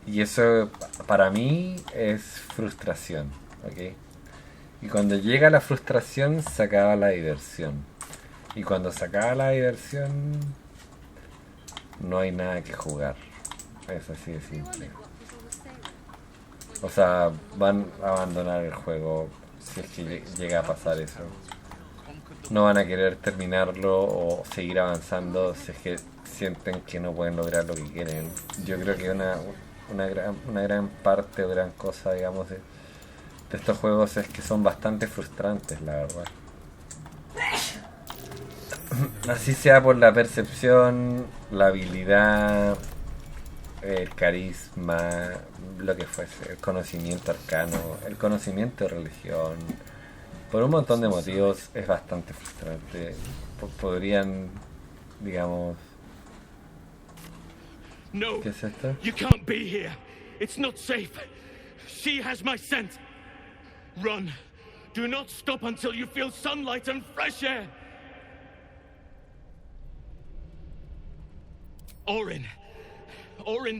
Y eso para mí es frustración, ¿ok? Y cuando llega la frustración se acaba la diversión. Y cuando se acaba la diversión, no hay nada que jugar. Es así de simple. O sea, van a abandonar el juego si es que llega a pasar eso. No van a querer terminarlo o seguir avanzando si es que sienten que no pueden lograr lo que quieren. Yo creo que una gran parte o gran cosa, digamos, de estos juegos es que son bastante frustrantes, la verdad. Así sea por la percepción, la habilidad, el carisma, lo que fuese, el conocimiento arcano, el conocimiento de religión. Por un montón de motivos es bastante frustrante. Podrían, digamos... No, ¿Qué es esto? you can't be here. It's not safe. She has my scent. Run. Do not stop until you feel sunlight and fresh air. Orin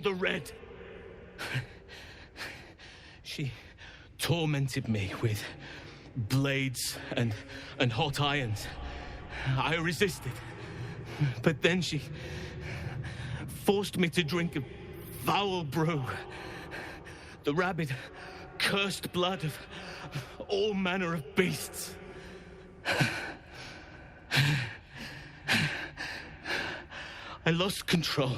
the Red. She tormented me with blades and hot irons. I resisted, but then she forced me to drink a foul brew. The rabid, cursed blood of all manner of beasts. I lost control.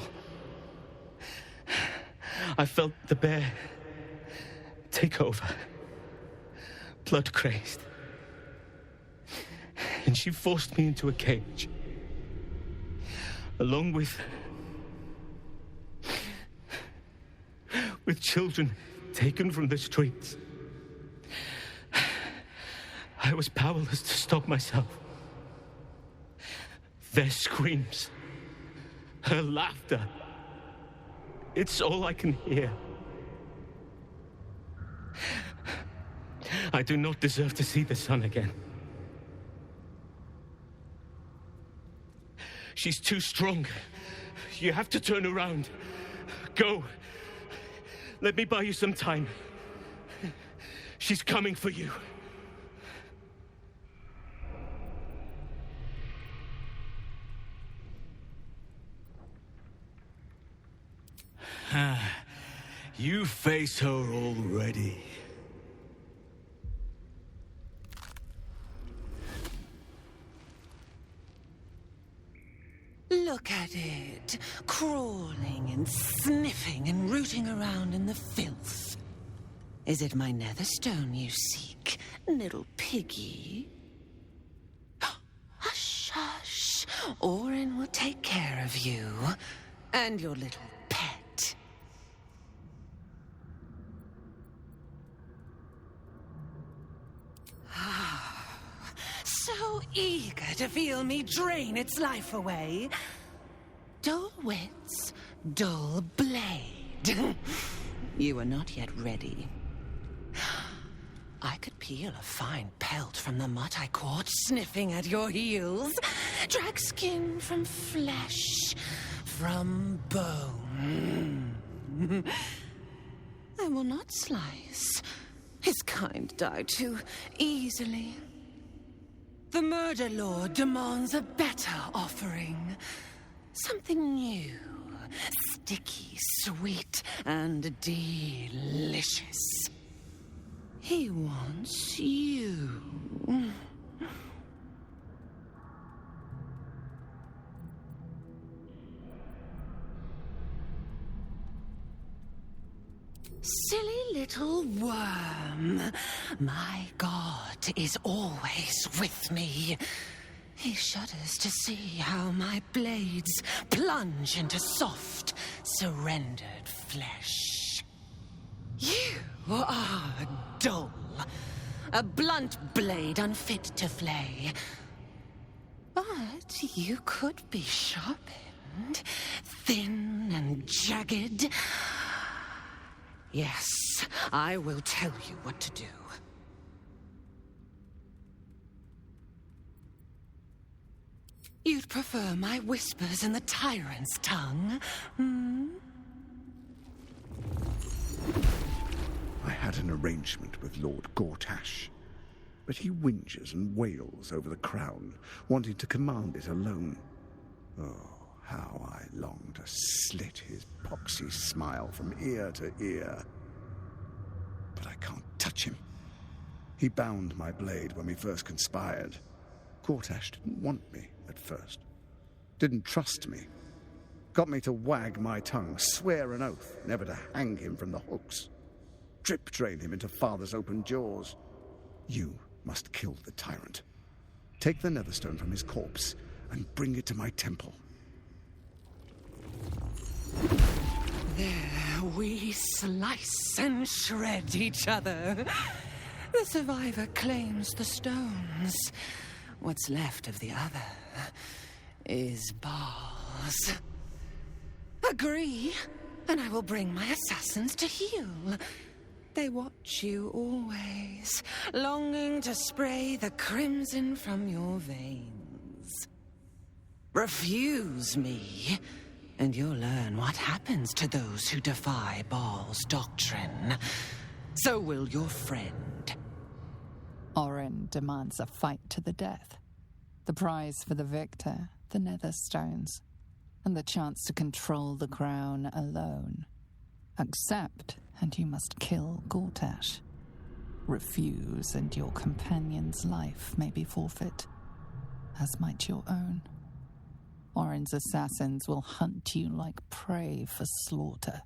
I felt the bear take over, blood crazed. and she forced me into a cage. Along with children taken from the streets. I was powerless to stop myself. Their screams, her laughter, it's all I can hear. I do not deserve to see the sun again. She's too strong. You have to turn around. Go. Let me buy you some time. She's coming for you. You face her already. Look at it, crawling and sniffing and rooting around in the filth. Is it my netherstone you seek, little piggy? Hush, hush. Orin will take care of you and your little pet. So eager to feel me drain its life away. Dull wits, dull blade. You are not yet ready. I could peel a fine pelt from the mutt I caught sniffing at your heels. Drag skin from flesh, from bone. I will not slice. His kind die too easily. The murder lord demands a better offering. Something new, sticky, sweet, and delicious. He wants you. Silly little worm. My God is always with me. He shudders to see how my blades plunge into soft, surrendered flesh. You are dull. A blunt blade unfit to flay. But you could be sharpened, thin and jagged. Yes, I will tell you what to do. You'd prefer my whispers in the tyrant's tongue, hmm? I had an arrangement with Lord Gortash, but he whinges and wails over the crown, wanting to command it alone. Oh, how I long to slit his poxy smile from ear to ear. But I can't touch him. He bound my blade when we first conspired. Gortash didn't want me at first. Didn't trust me. Got me to wag my tongue, swear an oath never to hang him from the hooks. Drip drain him into father's open jaws. You must kill the tyrant. Take the netherstone from his corpse and bring it to my temple. There we slice and shred each other. The survivor claims the stones. What's left of the other is bars. Agree, and I will bring my assassins to heal. They watch you always, longing to spray the crimson from your veins. Refuse me, and you'll learn what happens to those who defy Baal's doctrine. So will your friend. Orin demands a fight to the death. The prize for the victor, the netherstones, and the chance to control the crown alone. Accept, and you must kill Gortash. Refuse, and your companion's life may be forfeit, as might your own. Orin's assassins will hunt you like prey for slaughter.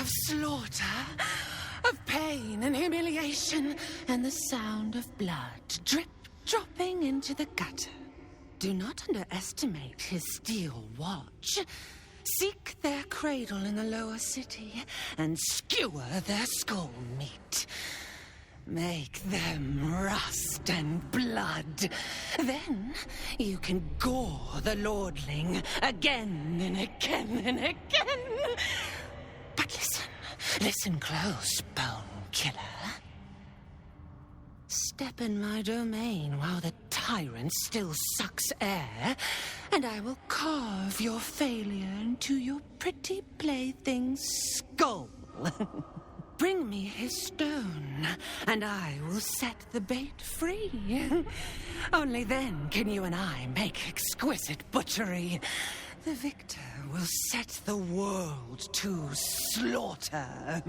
of slaughter, of pain and humiliation, and the sound of blood dropping into the gutter. Do not underestimate his steel watch. Seek their cradle in the lower city and skewer their skull meat. Make them rust and blood. Then you can gore the lordling again and again and again. But listen close, bone killer. Step in my domain while the tyrant still sucks air, and I will carve your failure into your pretty plaything's skull. Bring me his stone, and I will set the bait free. Only then can you and I make exquisite butchery. The victor will set the world to slaughter.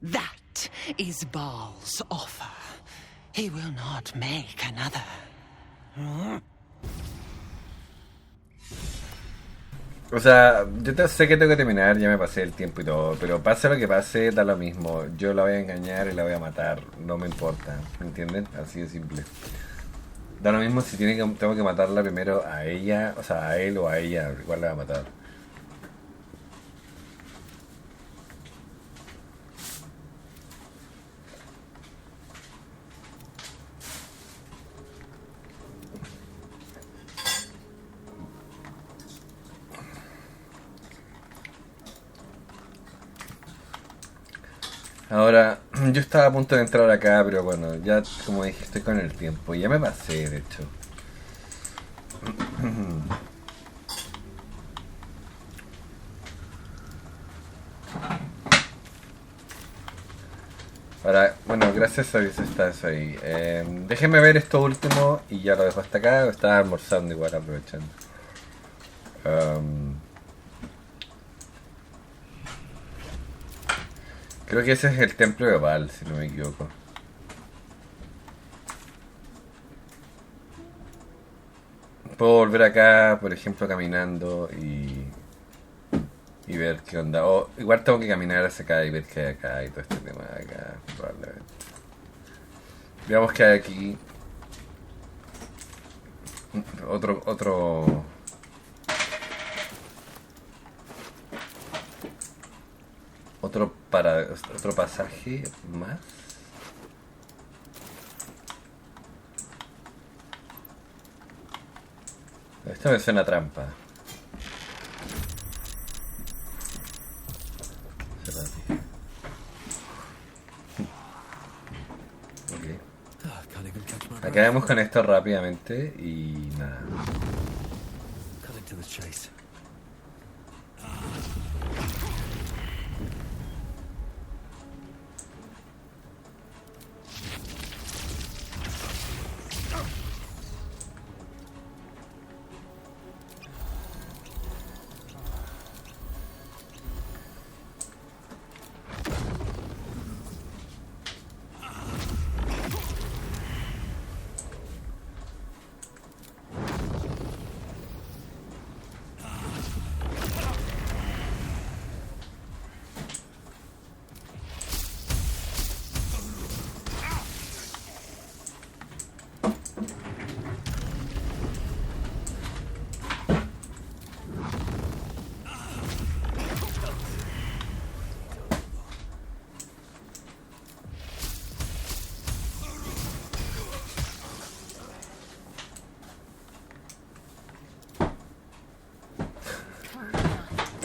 That is Baal's offer. He will not make another. O sea, sé que tengo que terminar, ya me pasé el tiempo y todo, pero pase lo que pase, da lo mismo. Yo la voy a engañar y la voy a matar, no me importa, ¿me entienden? Así de simple. Da lo mismo si tengo que matarla primero a ella, o sea, a él o a ella, igual la voy a matar. Ahora, yo estaba a punto de entrar acá, pero bueno, ya como dije, estoy con el tiempo. Ya me pasé, de hecho. Ahora, bueno, gracias a Dios está eso ahí. Déjenme ver esto último y ya lo dejo hasta acá. Estaba almorzando igual, aprovechando. Creo que ese es el templo de Baal, si no me equivoco. Puedo volver acá, por ejemplo, caminando y ver qué onda. O igual tengo que caminar hacia acá y ver qué hay acá y todo este tema de acá, probablemente. Veamos qué hay aquí. Otro pasaje más. Esto me suena a trampa. Okay. Acabemos con esto rápidamente y nada.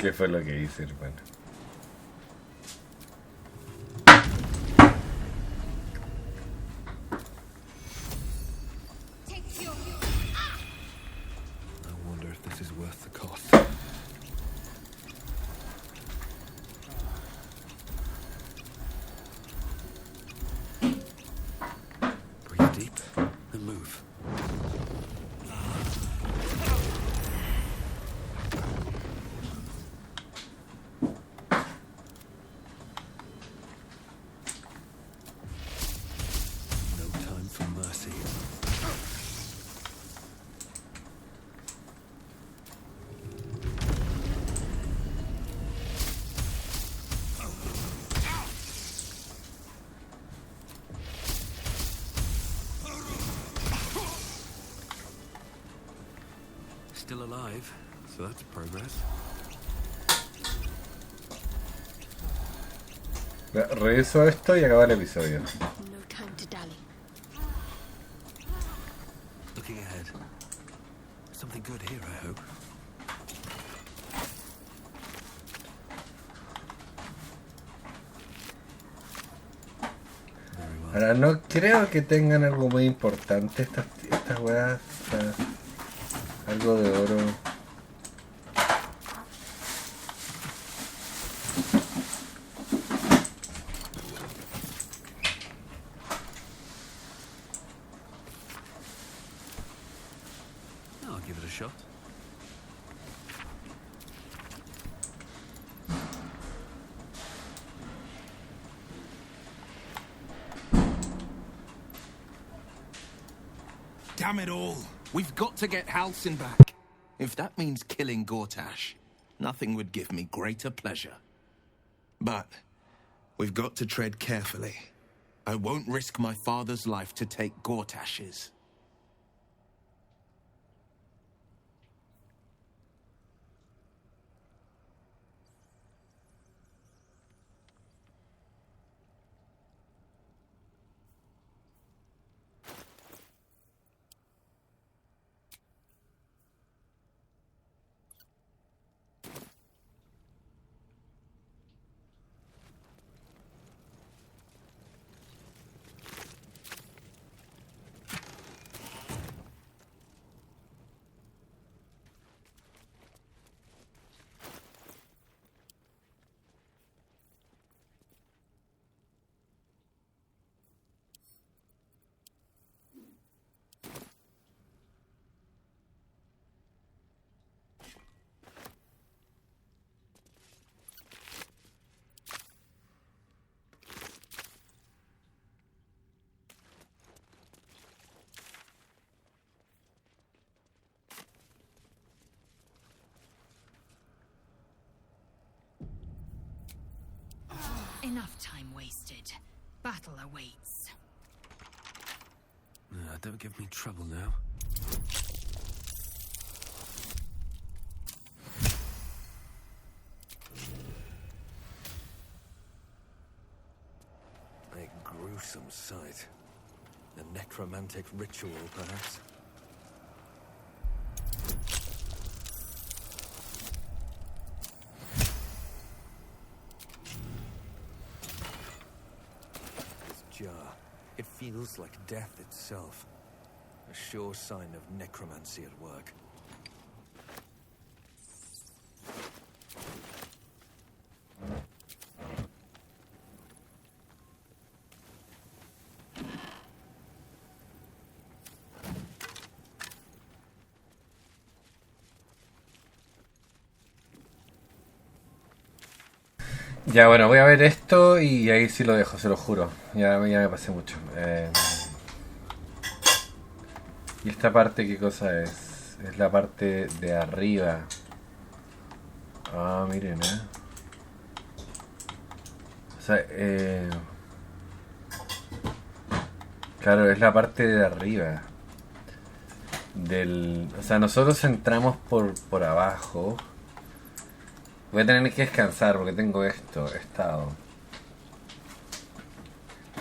¿Qué fue lo que hice, hermano? I wonder if this is worth the cost. Breathe deep and move. still alive, so that's progress. Reviso esto y acaba el episodio. No time to dally. Looking ahead. Something good here, I hope. Ahora, no creo que tengan algo muy importante estas weas. Algo de oro. I'll give it a shot. Damn it all. We've got to get Halsin back. If that means killing Gortash, nothing would give me greater pleasure. But we've got to tread carefully. I won't risk my father's life to take Gortash's. Enough time wasted. Battle awaits. Don't give me trouble now. A gruesome sight. A necromantic ritual, perhaps. It feels like death itself. A sure sign of necromancy at work. Ya, bueno, voy a ver esto y ahí sí lo dejo, se lo juro. Ya me pasé mucho. ¿Y esta parte qué cosa es? Es la parte de arriba. Ah, miren, O sea, claro, es la parte de arriba. O sea, nosotros entramos por abajo. Voy a tener que descansar porque tengo estado.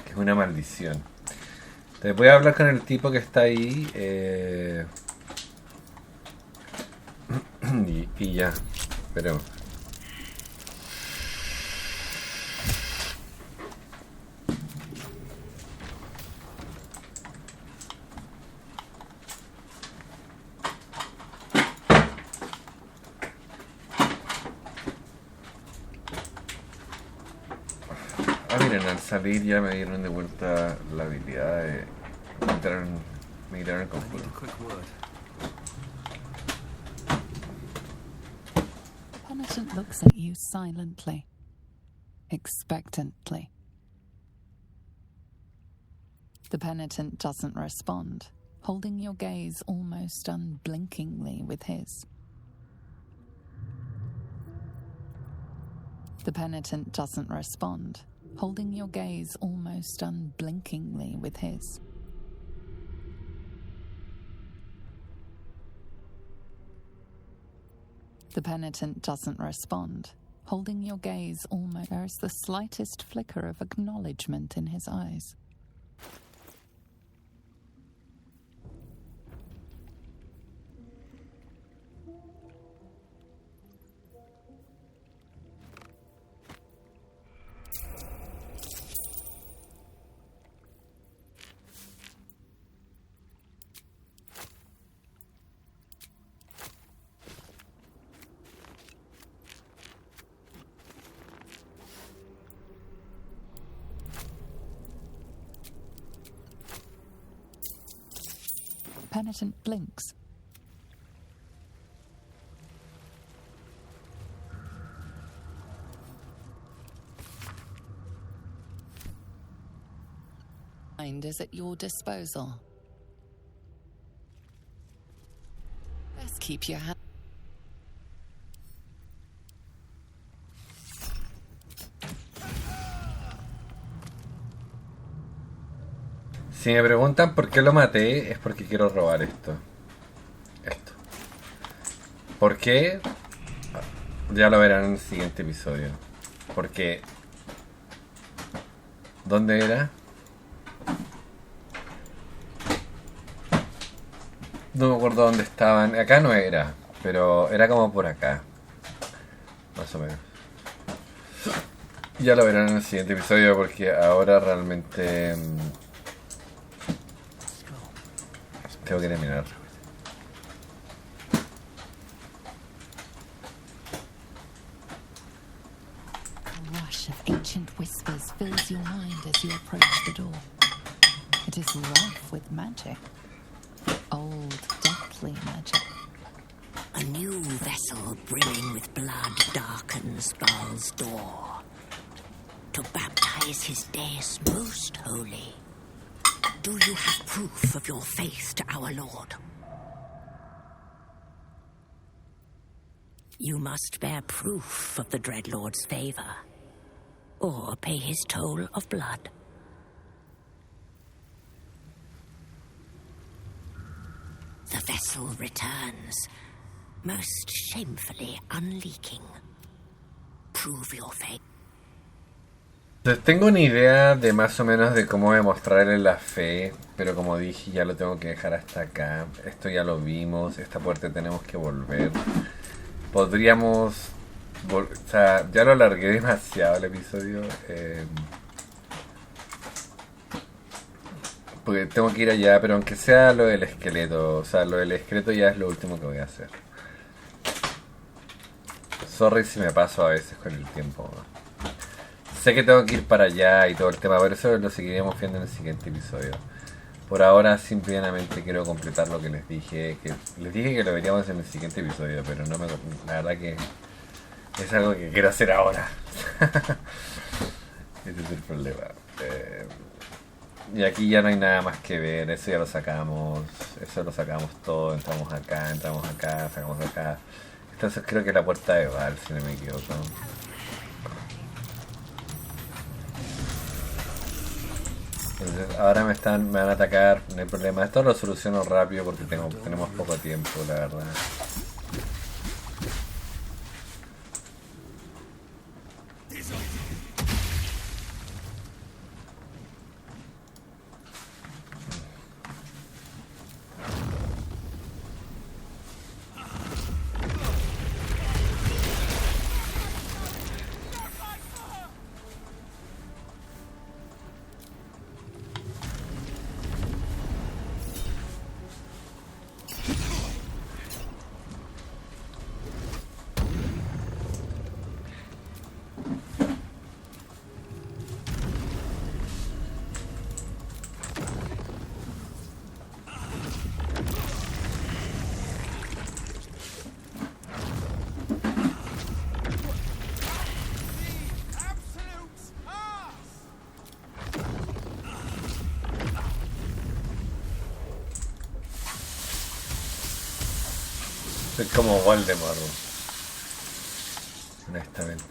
Que es una maldición. Entonces voy a hablar con el tipo que está ahí. Y ya. Pero... al salir ya me dieron de vuelta la habilidad de migrar el conjuro. Penitent looks at you silently, expectantly. The penitent doesn't respond, holding your gaze almost unblinkingly with his. The penitent doesn't respond, holding your gaze almost unblinkingly with his. The penitent doesn't respond. Holding your gaze almost, there is the slightest flicker of acknowledgement in his eyes. Penitent blinks. Mind is at your disposal. Best keep your hand. Si me preguntan por qué lo maté, es porque quiero robar esto. Esto. ¿Por qué? Ya lo verán en el siguiente episodio. Porque... ¿dónde era? No me acuerdo dónde estaban. Acá no era, pero era como por acá. Más o menos. Ya lo verán en el siguiente episodio porque ahora realmente... tengo que terminar. A rush of ancient whispers fills your mind as you approach the door. It is rife with magic. Old, deathly magic. A new vessel brimming with blood darkens Baal's door. To baptize his deus most holy. Do you have proof of your faith to our Lord? You must bear proof of the Dreadlord's favor, or pay his toll of blood. The vessel returns, most shamefully unleaking. Prove your faith. Entonces, tengo una idea de más o menos de cómo demostrarle la fe, pero como dije, ya lo tengo que dejar hasta acá. Esto ya lo vimos, esta puerta tenemos que volver. Podríamos... o sea, ya lo alargué demasiado el episodio. Porque tengo que ir allá, pero aunque sea lo del esqueleto, o sea, lo del esqueleto ya es lo último que voy a hacer. Sorry si me paso a veces con el tiempo. Sé que tengo que ir para allá y todo el tema, pero eso lo seguiremos viendo en el siguiente episodio. Por ahora simplemente quiero completar lo que les dije. Les dije que lo veríamos en el siguiente episodio, pero no me, la verdad que es algo que quiero hacer ahora. Ese es el problema. Y aquí ya no hay nada más que ver, eso ya lo sacamos. Eso lo sacamos todo, entramos acá, sacamos acá. Entonces creo que es la puerta de Val, si no me equivoco. Entonces, ahora me van a atacar, no hay problema. Esto lo soluciono rápido porque tenemos poco tiempo, la verdad. Soy como Voldemort, honestamente.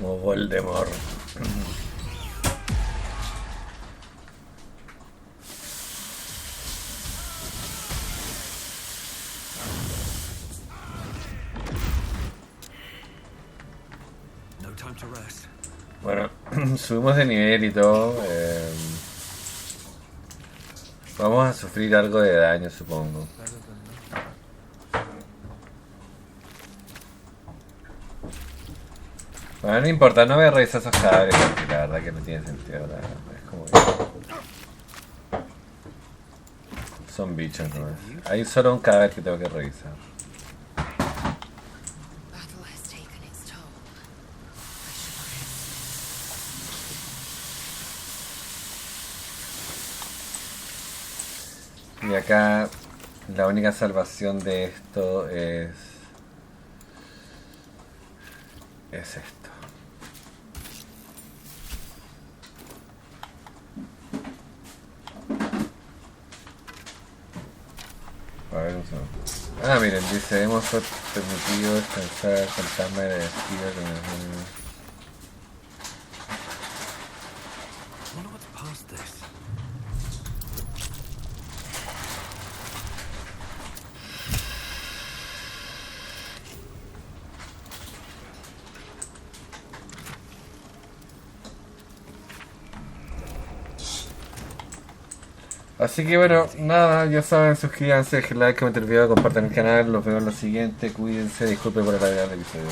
Como Voldemort. No time to rest. Bueno, subimos de nivel y todo. Vamos a sufrir algo de daño, supongo. Bueno, no importa, no voy a revisar esos cadáveres porque la verdad que no tiene sentido. Es como que... Son bichos, ¿no? Hay solo un cadáver que tengo que revisar. Y acá la única salvación de esto es esto. A ver un segundo. Ah, miren, dice, hemos permitido descansar al fantasma de la despida con el... Wonder what's past this. Así que bueno, nada, ya saben, suscríbanse, dejen like, comenten el video, compartan el canal, los veo en lo siguiente, cuídense, disculpen por el episodio.